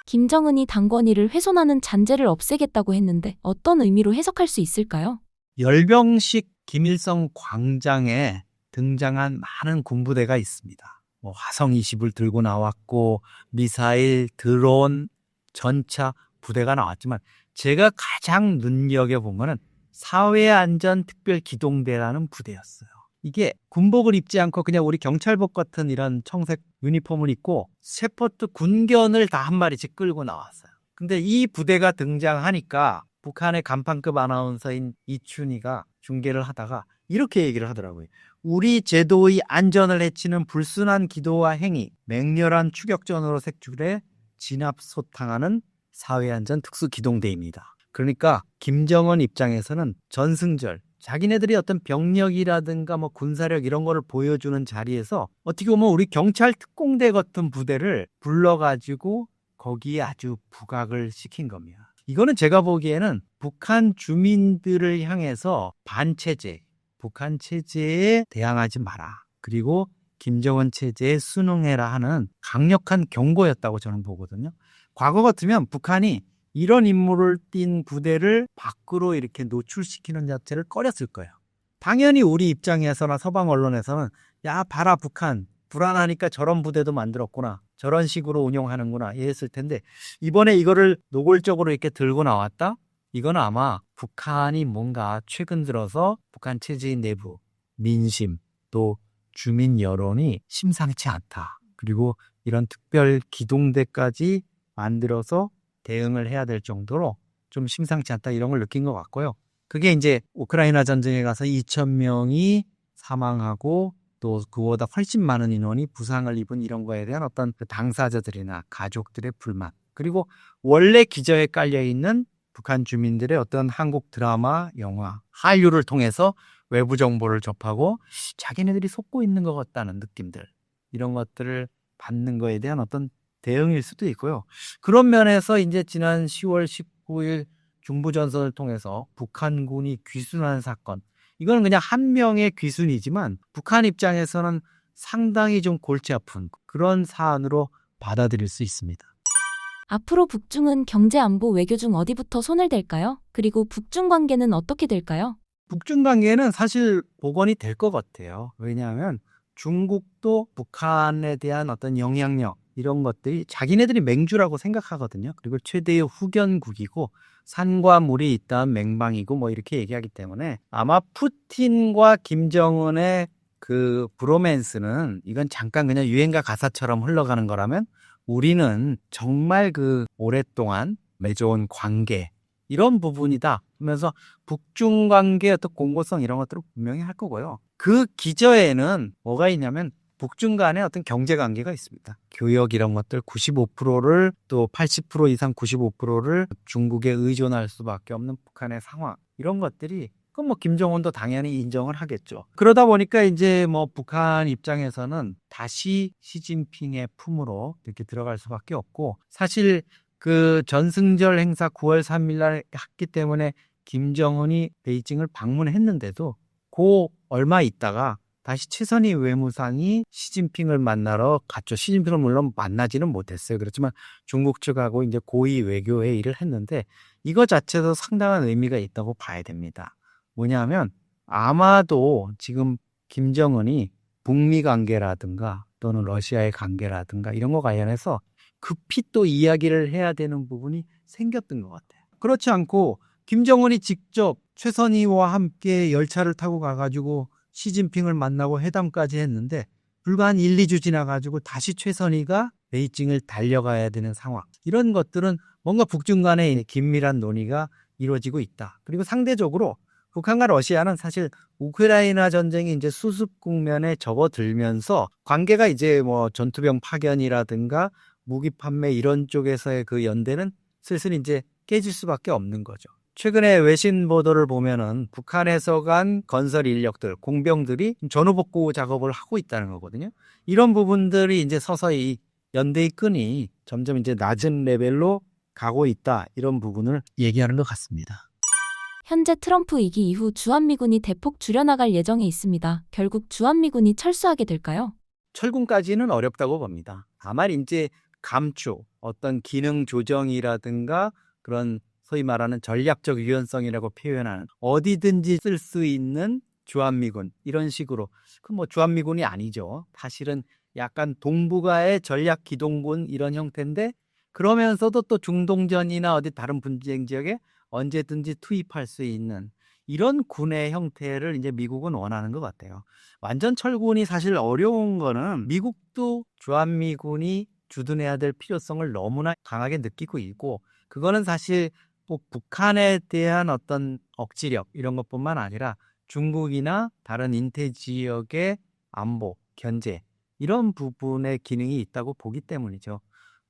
김정은이 당권위를 훼손하는 잔재를 없애겠다고 했는데 어떤 의미로 해석할 수 있을까요? 열병식 김일성 광장에 등장한 많은 군부대가 있습니다. 뭐 화성 20을 들고 나왔고 미사일, 드론, 전차 부대가 나왔지만 제가 가장 눈여겨본 거는 사회안전특별기동대라는 부대였어요. 이게 군복을 입지 않고 그냥 우리 경찰복 같은 이런 청색 유니폼을 입고 셰퍼드 군견을 다 한 마리씩 끌고 나왔어요. 근데 이 부대가 등장하니까 북한의 간판급 아나운서인 이춘희가 중계를 하다가 이렇게 얘기를 하더라고요. 우리 제도의 안전을 해치는 불순한 기도와 행위, 맹렬한 추격전으로 색출해 진압소탕하는 사회안전 특수기동대입니다. 그러니까 김정은 입장에서는 전승절, 자기네들이 어떤 병력이라든가 뭐 군사력 이런 거를 보여주는 자리에서 어떻게 보면 우리 경찰 특공대 같은 부대를 불러가지고 거기에 아주 부각을 시킨 겁니다. 이거는 제가 보기에는 북한 주민들을 향해서 반체제, 북한 체제에 대항하지 마라. 그리고 김정은 체제에 순응해라 하는 강력한 경고였다고 저는 보거든요. 과거 같으면 북한이 이런 임무를 띈 부대를 밖으로 이렇게 노출시키는 자체를 꺼렸을 거예요. 당연히 우리 입장에서나 서방 언론에서는 야 봐라 북한 불안하니까 저런 부대도 만들었구나. 저런 식으로 운용하는구나 이랬을 텐데 이번에 이거를 노골적으로 이렇게 들고 나왔다? 이건 아마 북한이 뭔가 최근 들어서 북한 체제의 내부, 민심, 또 주민 여론이 심상치 않다. 그리고 이런 특별 기동대까지 만들어서 대응을 해야 될 정도로 좀 심상치 않다 이런 걸 느낀 것 같고요. 그게 이제 우크라이나 전쟁에 가서 2,000명이 사망하고 또 그보다 훨씬 많은 인원이 부상을 입은 이런 거에 대한 어떤 그 당사자들이나 가족들의 불만 그리고 원래 기저에 깔려있는 북한 주민들의 어떤 한국 드라마, 영화, 한류를 통해서 외부 정보를 접하고 자기네들이 속고 있는 것 같다는 느낌들 이런 것들을 받는 거에 대한 어떤 대응일 수도 있고요. 그런 면에서 이제 지난 10월 19일 중부전선을 통해서 북한군이 귀순한 사건 이건 그냥 한 명의 귀순이지만 북한 입장에서는 상당히 좀 골치 아픈 그런 사안으로 받아들일 수 있습니다. 앞으로 북중은 경제, 안보, 외교 중 어디부터 손을 댈까요? 그리고 북중 관계는 어떻게 될까요? 북중 관계는 사실 복원이 될 것 같아요. 왜냐하면 중국도 북한에 대한 어떤 영향력 이런 것들이 자기네들이 맹주라고 생각하거든요. 그리고 최대의 후견국이고 산과 물이 있다는 맹방이고 뭐 이렇게 얘기하기 때문에 아마 푸틴과 김정은의 그 브로맨스는 이건 잠깐 그냥 유행가 가사처럼 흘러가는 거라면 우리는 정말 그 오랫동안 맺어온 관계 이런 부분이다 하면서 북중 관계의 어떤 공고성 이런 것들을 분명히 할 거고요. 그 기저에는 뭐가 있냐면 북중 간의 어떤 경제 관계가 있습니다. 교역 이런 것들 95%를 또 80% 이상 95%를 중국에 의존할 수밖에 없는 북한의 상황 이런 것들이 그건 뭐 김정은도 당연히 인정을 하겠죠. 그러다 보니까 이제 뭐 북한 입장에서는 다시 시진핑의 품으로 이렇게 들어갈 수밖에 없고 사실 그 전승절 행사 9월 3일 날 했기 때문에 김정은이 베이징을 방문했는데도 그 얼마 있다가 다시 최선희 외무상이 시진핑을 만나러 갔죠. 시진핑을 물론 만나지는 못했어요. 그렇지만 중국 측하고 이제 고위 외교 회의를 했는데 이거 자체도 상당한 의미가 있다고 봐야 됩니다. 뭐냐면 아마도 지금 김정은이 북미 관계라든가 또는 러시아의 관계라든가 이런 거 관련해서 급히 또 이야기를 해야 되는 부분이 생겼던 것 같아요. 그렇지 않고 김정은이 직접 최선희와 함께 열차를 타고 가가지고 시진핑을 만나고 회담까지 했는데 불과 한 1, 2주 지나가지고 다시 최선희가 베이징을 달려가야 되는 상황. 이런 것들은 뭔가 북중 간의 긴밀한 논의가 이루어지고 있다. 그리고 상대적으로 북한과 러시아는 사실 우크라이나 전쟁이 이제 수습 국면에 접어들면서 관계가 이제 뭐 전투병 파견이라든가 무기 판매 이런 쪽에서의 그 연대는 슬슬 이제 깨질 수밖에 없는 거죠. 최근에 외신 보도를 보면은 북한에서 간 건설 인력들, 공병들이 전후복구 작업을 하고 있다는 거거든요. 이런 부분들이 이제 서서히 연대의 끈이 점점 이제 낮은 레벨로 가고 있다. 이런 부분을 얘기하는 것 같습니다. 현재 트럼프 위기 이후 주한미군이 대폭 줄여나갈 예정에 있습니다. 결국 주한미군이 철수하게 될까요? 철군까지는 어렵다고 봅니다. 다만 이제 감축, 어떤 기능 조정이라든가 그런 소위 말하는 전략적 유연성이라고 표현하는 어디든지 쓸 수 있는 주한미군 이런 식으로 그 뭐 주한미군이 아니죠. 사실은 약간 동북아의 전략 기동군 이런 형태인데 그러면서도 또 중동전이나 어디 다른 분쟁 지역에 언제든지 투입할 수 있는 이런 군의 형태를 이제 미국은 원하는 것 같아요. 완전 철군이 사실 어려운 거는 미국도 주한미군이 주둔해야 될 필요성을 너무나 강하게 느끼고 있고 그거는 사실 꼭 북한에 대한 어떤 억지력 이런 것뿐만 아니라 중국이나 다른 인태 지역의 안보, 견제 이런 부분의 기능이 있다고 보기 때문이죠.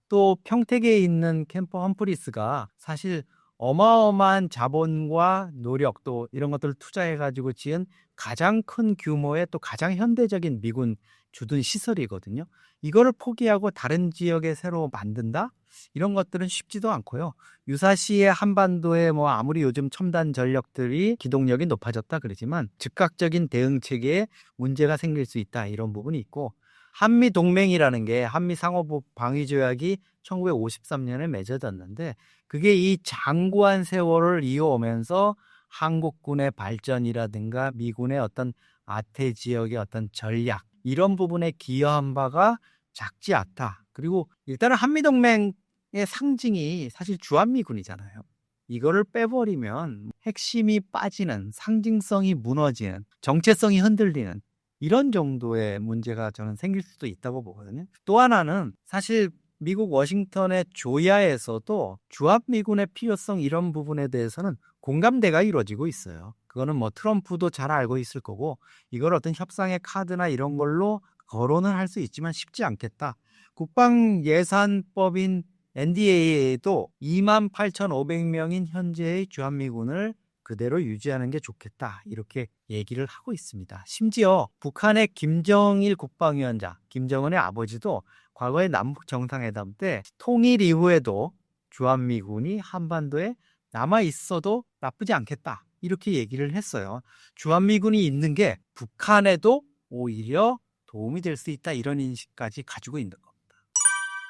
또 평택에 있는 캠프 험프리스가 사실 어마어마한 자본과 노력 또 이런 것들을 투자해가지고 지은 가장 큰 규모의 또 가장 현대적인 미군 주둔 시설이거든요. 이거를 포기하고 다른 지역에 새로 만든다? 이런 것들은 쉽지도 않고요. 유사시에 한반도에 뭐 아무리 요즘 첨단 전력들이 기동력이 높아졌다 그러지만 즉각적인 대응 체계에 문제가 생길 수 있다 이런 부분이 있고 한미 동맹이라는 게 한미 상호부 방위 조약이 1953년에 맺어졌는데 그게 이 장구한 세월을 이어오면서 한국군의 발전이라든가 미군의 어떤 아태 지역의 어떤 전략 이런 부분에 기여한 바가 작지 않다. 그리고 일단은 한미동맹의 상징이 사실 주한미군이잖아요. 이거를 빼버리면 핵심이 빠지는 상징성이 무너지는 정체성이 흔들리는 이런 정도의 문제가 저는 생길 수도 있다고 보거든요. 또 하나는 사실 미국 워싱턴의 조야에서도 주한미군의 필요성 이런 부분에 대해서는 공감대가 이루어지고 있어요. 그거는 뭐 트럼프도 잘 알고 있을 거고 이걸 어떤 협상의 카드나 이런 걸로 거론은 할 수 있지만 쉽지 않겠다. 국방예산법인 NDA에도 28,500명인 현재의 주한미군을 그대로 유지하는 게 좋겠다. 이렇게 얘기를 하고 있습니다. 심지어 북한의 김정일 국방위원장, 김정은의 아버지도 과거의 남북 정상회담 때 통일 이후에도 주한미군이 한반도에 남아 있어도 나쁘지 않겠다. 이렇게 얘기를 했어요. 주한미군이 있는 게 북한에도 오히려 도움이 될 수 있다. 이런 인식까지 가지고 있는 겁니다.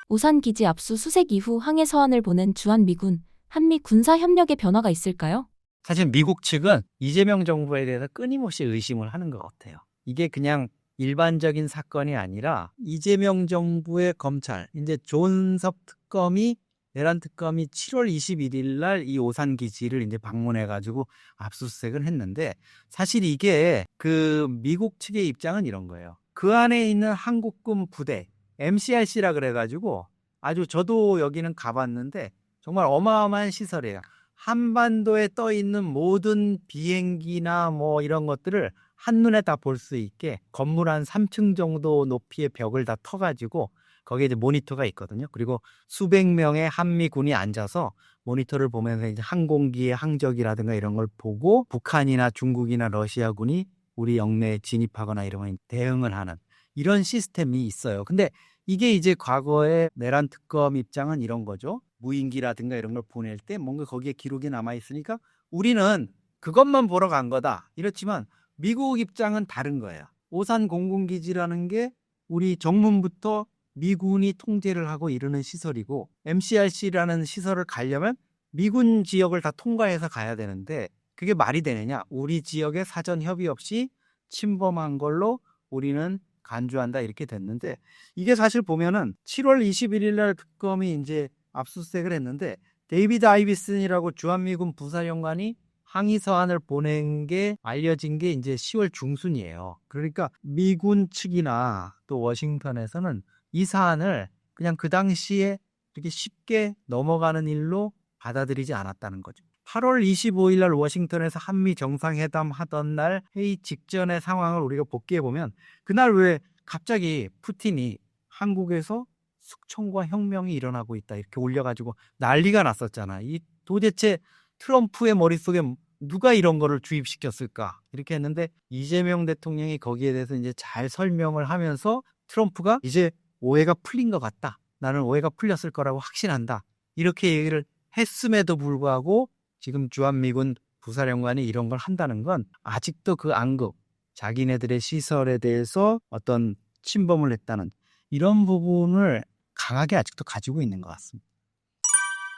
오산기지 압수수색 이후 항해 서한을 보낸 주한미군, 한미 군사협력에 변화가 있을까요? 사실 미국 측은 이재명 정부에 대해서 끊임없이 의심을 하는 것 같아요. 이게 그냥 일반적인 사건이 아니라 이재명 정부의 검찰, 이제 존섭 특검이 내란 특검이 7월 21일 날 이 오산 기지를 이제 방문해가지고 압수수색을 했는데 사실 이게 그 미국 측의 입장은 이런 거예요. 그 안에 있는 한국군 부대 MCRC라 그래가지고 아주 저도 여기는 가봤는데 정말 어마어마한 시설이에요. 한반도에 떠 있는 모든 비행기나 뭐 이런 것들을 한눈에 다 볼 수 있게 건물 한 3층 정도 높이의 벽을 다 터가지고 거기에 이제 모니터가 있거든요. 그리고 수백 명의 한미군이 앉아서 모니터를 보면서 이제 항공기의 항적이라든가 이런 걸 보고 북한이나 중국이나 러시아군이 우리 영내에 진입하거나 이러면 대응을 하는 이런 시스템이 있어요. 근데 이게 이제 과거의 내란 특검 입장은 이런 거죠. 무인기라든가 이런 걸 보낼 때 뭔가 거기에 기록이 남아있으니까 우리는 그것만 보러 간 거다. 이렇지만 미국 입장은 다른 거예요. 오산 공군기지라는 게 우리 정문부터 미군이 통제를 하고 이르는 시설이고 MCRC라는 시설을 가려면 미군 지역을 다 통과해서 가야 되는데 그게 말이 되느냐. 우리 지역에 사전 협의 없이 침범한 걸로 우리는 간주한다 이렇게 됐는데 이게 사실 보면은 7월 21일 날 특검이 이제 압수수색을 했는데 데이비드 아이비슨이라고 주한미군 부사령관이 항의 서한을 보낸 게 알려진 게 이제 10월 중순이에요. 그러니까 미군 측이나 또 워싱턴에서는 이 사안을 그냥 그 당시에 이렇게 쉽게 넘어가는 일로 받아들이지 않았다는 거죠. 8월 25일 날 워싱턴에서 한미 정상회담 하던 날 회의 직전의 상황을 우리가 복기해 보면 그날 왜 갑자기 푸틴이 한국에서 숙청과 혁명이 일어나고 있다 이렇게 올려가지고 난리가 났었잖아. 이 도대체 트럼프의 머릿속에 누가 이런 거를 주입시켰을까 이렇게 했는데 이재명 대통령이 거기에 대해서 이제 잘 설명을 하면서 트럼프가 이제 오해가 풀린 것 같다. 나는 오해가 풀렸을 거라고 확신한다. 이렇게 얘기를 했음에도 불구하고 지금 주한미군 부사령관이 이런 걸 한다는 건 아직도 그 암급, 자기네들의 시설에 대해서 어떤 침범을 했다는 이런 부분을 강하게 아직도 가지고 있는 것 같습니다.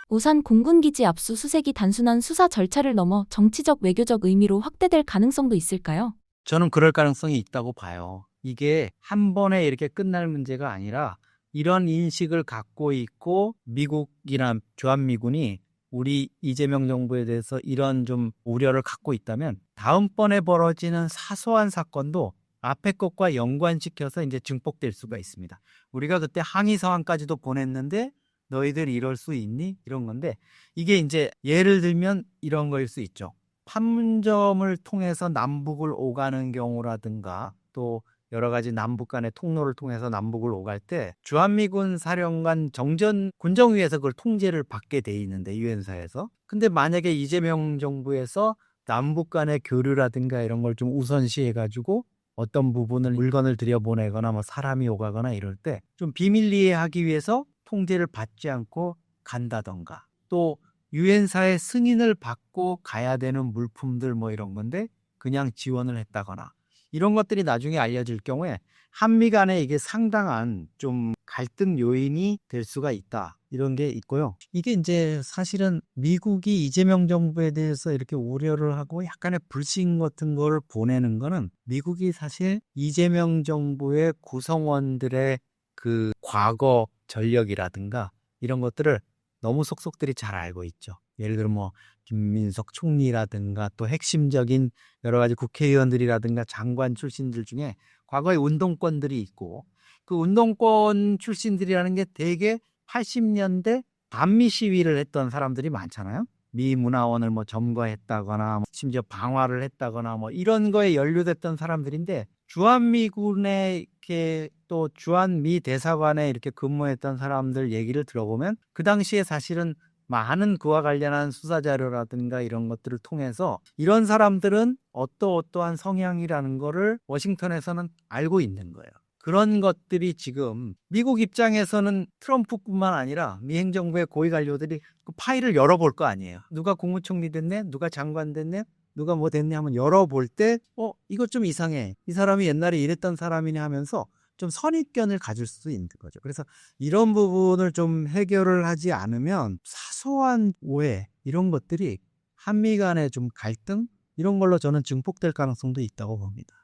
오산 공군기지 압수수색이 단순한 수사 절차를 넘어 정치적 외교적 의미로 확대될 가능성도 있을까요? 저는 그럴 가능성이 있다고 봐요. 이게 한 번에 이렇게 끝날 문제가 아니라 이런 인식을 갖고 있고 미국이나 주한미군이 우리 이재명 정부에 대해서 이런 좀 우려를 갖고 있다면 다음번에 벌어지는 사소한 사건도 앞에 것과 연관시켜서 이제 증폭될 수가 있습니다. 우리가 그때 항의 서한까지도 보냈는데 너희들 이럴 수 있니? 이런 건데 이게 이제 예를 들면 이런 거일 수 있죠. 판문점을 통해서 남북을 오가는 경우라든가 또 여러 가지 남북 간의 통로를 통해서 남북을 오갈 때 주한미군 사령관 정전 군정위에서 그걸 통제를 받게 돼 있는데 유엔사에서. 근데 만약에 이재명 정부에서 남북 간의 교류라든가 이런 걸 좀 우선시해 가지고 어떤 부분을 물건을 들여보내거나 뭐 사람이 오가거나 이럴 때 좀 비밀리에 하기 위해서 통제를 받지 않고 간다던가 또 유엔사의 승인을 받고 가야 되는 물품들 뭐 이런 건데 그냥 지원을 했다거나 이런 것들이 나중에 알려질 경우에 한미 간에 이게 상당한 좀 갈등 요인이 될 수가 있다. 이런 게 있고요. 이게 이제 사실은 미국이 이재명 정부에 대해서 이렇게 우려를 하고 약간의 불신 같은 걸 보내는 거는 미국이 사실 이재명 정부의 구성원들의 그 과거 전력이라든가 이런 것들을 너무 속속들이 잘 알고 있죠. 예를 들어 뭐 김민석 총리라든가 또 핵심적인 여러 가지 국회의원들이라든가 장관 출신들 중에 과거에 운동권들이 있고 그 운동권 출신들이라는 게 대개 80년대 반미 시위를 했던 사람들이 많잖아요. 미 문화원을 뭐 점거했다거나 심지어 방화를 했다거나 뭐 이런 거에 연루됐던 사람들인데 주한미군에 이렇게 또 주한미 대사관에 이렇게 근무했던 사람들 얘기를 들어보면 그 당시에 사실은 많은 그와 관련한 수사 자료라든가 이런 것들을 통해서 이런 사람들은 어떠한 성향이라는 거를 워싱턴에서는 알고 있는 거예요. 그런 것들이 지금 미국 입장에서는 트럼프뿐만 아니라 미 행정부의 고위 관료들이 그 파일을 열어볼 거 아니에요. 누가 국무총리 됐네? 누가 장관 됐네? 누가 뭐 됐네? 하면 열어볼 때 이거 좀 이상해. 이 사람이 옛날에 이랬던 사람이네 하면서 좀 선입견을 가질 수도 있는 거죠. 그래서 이런 부분을 좀 해결을 하지 않으면 사소한 오해 이런 것들이 한미 간의 좀 갈등 이런 걸로 저는 증폭될 가능성도 있다고 봅니다.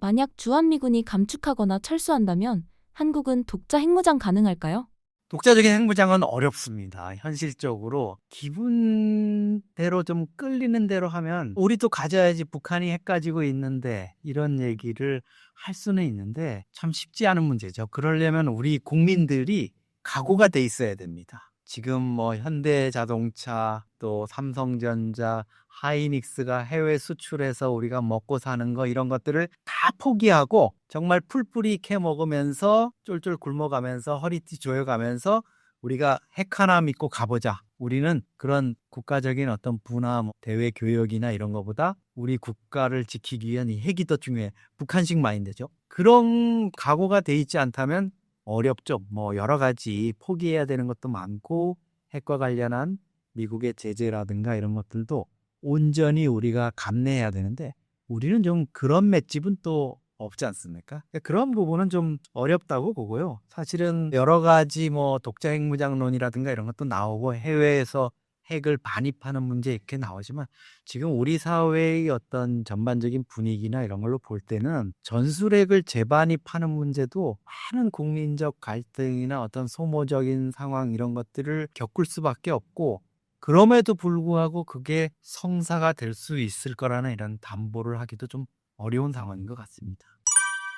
만약 주한미군이 감축하거나 철수한다면 한국은 독자 핵무장 가능할까요? 독자적인 핵무장은 어렵습니다. 현실적으로 기분대로 좀 끌리는 대로 하면 우리도 가져야지 북한이 핵 가지고 있는데 이런 얘기를 할 수는 있는데 참 쉽지 않은 문제죠. 그러려면 우리 국민들이 각오가 돼 있어야 됩니다. 지금 뭐 현대자동차 또 삼성전자 하이닉스가 해외 수출해서 우리가 먹고 사는 거 이런 것들을 다 포기하고 정말 풀뿌리 캐 먹으면서 쫄쫄 굶어가면서 허리띠 조여가면서 우리가 핵 하나 믿고 가보자. 우리는 그런 국가적인 어떤 부나 대외 교역이나 이런 거보다 우리 국가를 지키기 위한 이 핵이 더 중요해. 북한식 마인드죠. 그런 각오가 돼 있지 않다면 어렵죠. 뭐 여러 가지 포기해야 되는 것도 많고 핵과 관련한 미국의 제재라든가 이런 것들도 온전히 우리가 감내해야 되는데 우리는 좀 그런 맷집은 또 없지 않습니까? 그러니까 그런 부분은 좀 어렵다고 보고요. 사실은 여러 가지 뭐 독자 핵무장론이라든가 이런 것도 나오고 해외에서 핵을 반입하는 문제 이렇게 나오지만 지금 우리 사회의 어떤 전반적인 분위기나 이런 걸로 볼 때는 전술핵을 재반입하는 문제도 많은 국민적 갈등이나 어떤 소모적인 상황 이런 것들을 겪을 수밖에 없고 그럼에도 불구하고 그게 성사가 될 수 있을 거라는 이런 담보를 하기도 좀 어려운 상황인 것 같습니다.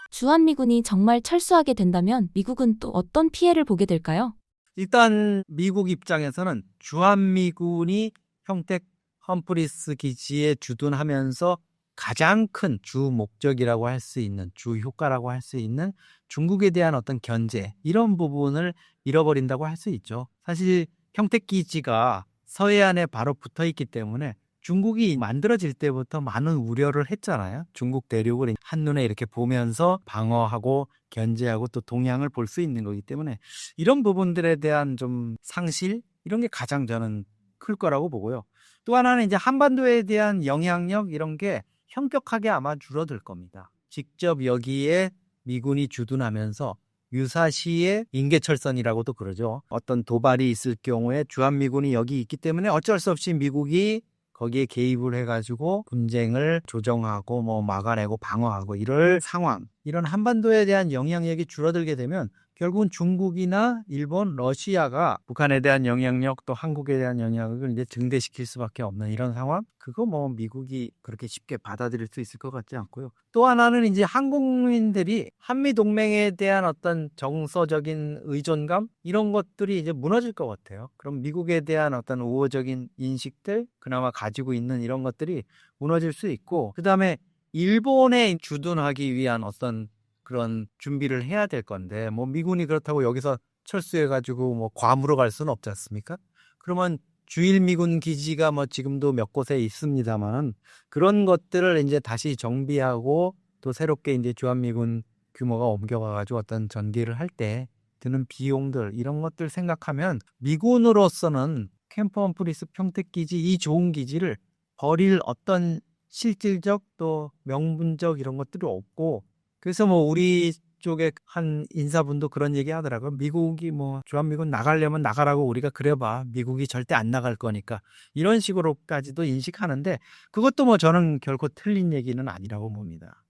주한미군이 정말 철수하게 된다면 미국은 또 어떤 피해를 보게 될까요? 일단 미국 입장에서는 주한미군이 평택 험프리스 기지에 주둔하면서 가장 큰 주 목적이라고 할 수 있는 주 효과라고 할 수 있는 중국에 대한 어떤 견제 이런 부분을 잃어버린다고 할 수 있죠. 사실 평택 기지가 서해안에 바로 붙어 있기 때문에 중국이 만들어질 때부터 많은 우려를 했잖아요. 중국 대륙을 한눈에 이렇게 보면서 방어하고 견제하고 또 동향을 볼 수 있는 거기 때문에 이런 부분들에 대한 좀 상실 이런 게 가장 저는 클 거라고 보고요. 또 하나는 이제 한반도에 대한 영향력 이런 게 현격하게 아마 줄어들 겁니다. 직접 여기에 미군이 주둔하면서 유사시의 인계철선이라고도 그러죠. 어떤 도발이 있을 경우에 주한미군이 여기 있기 때문에 어쩔 수 없이 미국이 거기에 개입을 해가지고 분쟁을 조정하고 뭐 막아내고 방어하고 이럴 상황, 이런 한반도에 대한 영향력이 줄어들게 되면 결국은 중국이나 일본, 러시아가 북한에 대한 영향력 또 한국에 대한 영향력을 이제 증대시킬 수밖에 없는 이런 상황? 그거 뭐 미국이 그렇게 쉽게 받아들일 수 있을 것 같지 않고요. 또 하나는 이제 한국민들이 한미 동맹에 대한 어떤 정서적인 의존감 이런 것들이 이제 무너질 것 같아요. 그럼 미국에 대한 어떤 우호적인 인식들 그나마 가지고 있는 이런 것들이 무너질 수 있고, 그다음에 일본에 주둔하기 위한 어떤 그런 준비를 해야 될 건데, 뭐 미군이 그렇다고 여기서 철수해가지고 뭐 괌으로 갈 수는 없지 않습니까? 그러면 주일 미군 기지가 뭐 지금도 몇 곳에 있습니다만 그런 것들을 이제 다시 정비하고 또 새롭게 이제 주한미군 규모가 옮겨가가지고 어떤 전개를 할 때 드는 비용들 이런 것들 생각하면 미군으로서는 캠프 험프리스 평택기지 이 좋은 기지를 버릴 어떤 실질적 또 명분적 이런 것들이 없고, 그래서 뭐 우리 쪽에 한 인사분도 그런 얘기 하더라고요. 미국이 뭐 주한미군 나가려면 나가라고 우리가 그래봐. 미국이 절대 안 나갈 거니까. 이런 식으로까지도 인식하는데 그것도 뭐 저는 결코 틀린 얘기는 아니라고 봅니다.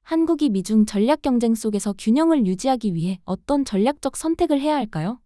한국이 미중 전략 경쟁 속에서 균형을 유지하기 위해 어떤 전략적 선택을 해야 할까요?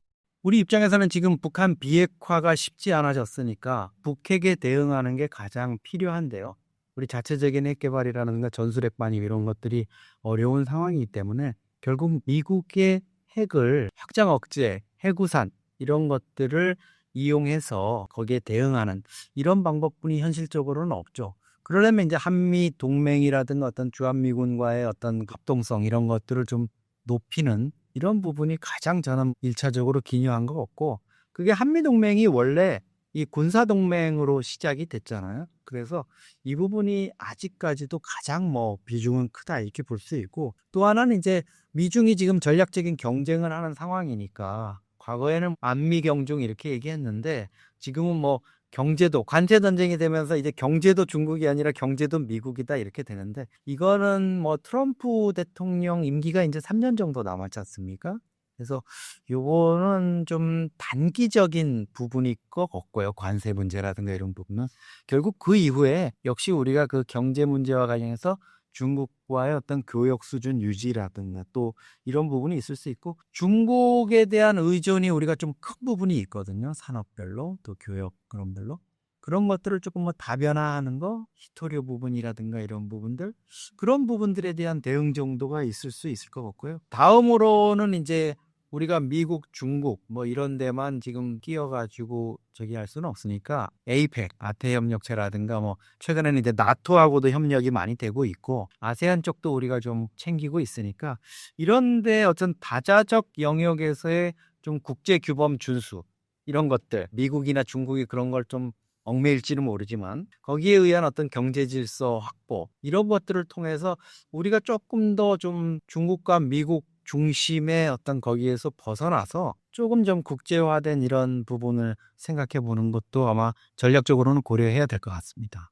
우리 입장에서는 지금 북한 비핵화가 쉽지 않아졌으니까 북핵에 대응하는 게 가장 필요한데요. 우리 자체적인 핵 개발이라든가 전술핵 반입 이런 것들이 어려운 상황이기 때문에 결국 미국의 핵을 확장 억제, 해구산 이런 것들을 이용해서 거기에 대응하는 이런 방법뿐이 현실적으로는 없죠. 그러려면 이제 한미 동맹이라든가 어떤 주한미군과의 어떤 합동성 이런 것들을 좀 높이는 이런 부분이 가장 저는 1차적으로 기여한 것 같고, 그게 한미동맹이 원래 이 군사동맹으로 시작이 됐잖아요. 그래서 이 부분이 아직까지도 가장 뭐 비중은 크다 이렇게 볼 수 있고, 또 하나는 이제 미중이 지금 전략적인 경쟁을 하는 상황이니까 과거에는 안미경중 이렇게 얘기했는데 지금은 뭐 경제도 관세 전쟁이 되면서 이제 경제도 중국이 아니라 경제도 미국이다 이렇게 되는데, 이거는 뭐 트럼프 대통령 임기가 이제 3년 정도 남았지 않습니까? 그래서 요거는 좀 단기적인 부분일 것 같고요. 관세 문제라든가 이런 부분은 결국 그 이후에 역시 우리가 그 경제 문제와 관련해서 중국과의 어떤 교역 수준 유지라든가 또 이런 부분이 있을 수 있고, 중국에 대한 의존이 우리가 좀 큰 부분이 있거든요. 산업별로 또 교역 그런 별로. 그런 것들을 조금 뭐 다변화하는 거, 히토류 부분이라든가 이런 부분들, 그런 부분들에 대한 대응 정도가 있을 수 있을 것 같고요. 다음으로는 이제 우리가 미국, 중국 뭐 이런 데만 지금 끼어가지고 저기 할 수는 없으니까 에이펙, 아태협력체라든가 뭐 최근에는 이제 나토하고도 협력이 많이 되고 있고 아세안 쪽도 우리가 좀 챙기고 있으니까 이런데 어떤 다자적 영역에서의 좀 국제 규범 준수 이런 것들, 미국이나 중국이 그런 걸 좀 얽매일지는 모르지만 거기에 의한 어떤 경제 질서 확보 이런 것들을 통해서 우리가 조금 더 좀 중국과 미국 중심의 어떤 거기에서 벗어나서 조금 좀 국제화된 이런 부분을 생각해 보는 것도 아마 전략적으로는 고려해야 될 것 같습니다.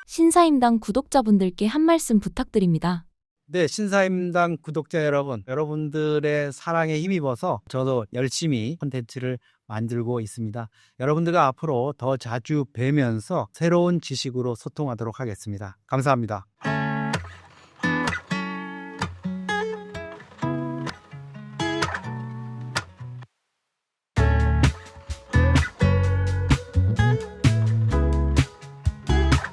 신사임당 구독자분들께 한 말씀 부탁드립니다. 네, 신사임당 구독자 여러분, 여러분들의 사랑에 힘입어서 저도 열심히 콘텐츠를 만들고 있습니다. 여러분들과 앞으로 더 자주 뵈면서 새로운 지식으로 소통하도록 하겠습니다. 감사합니다.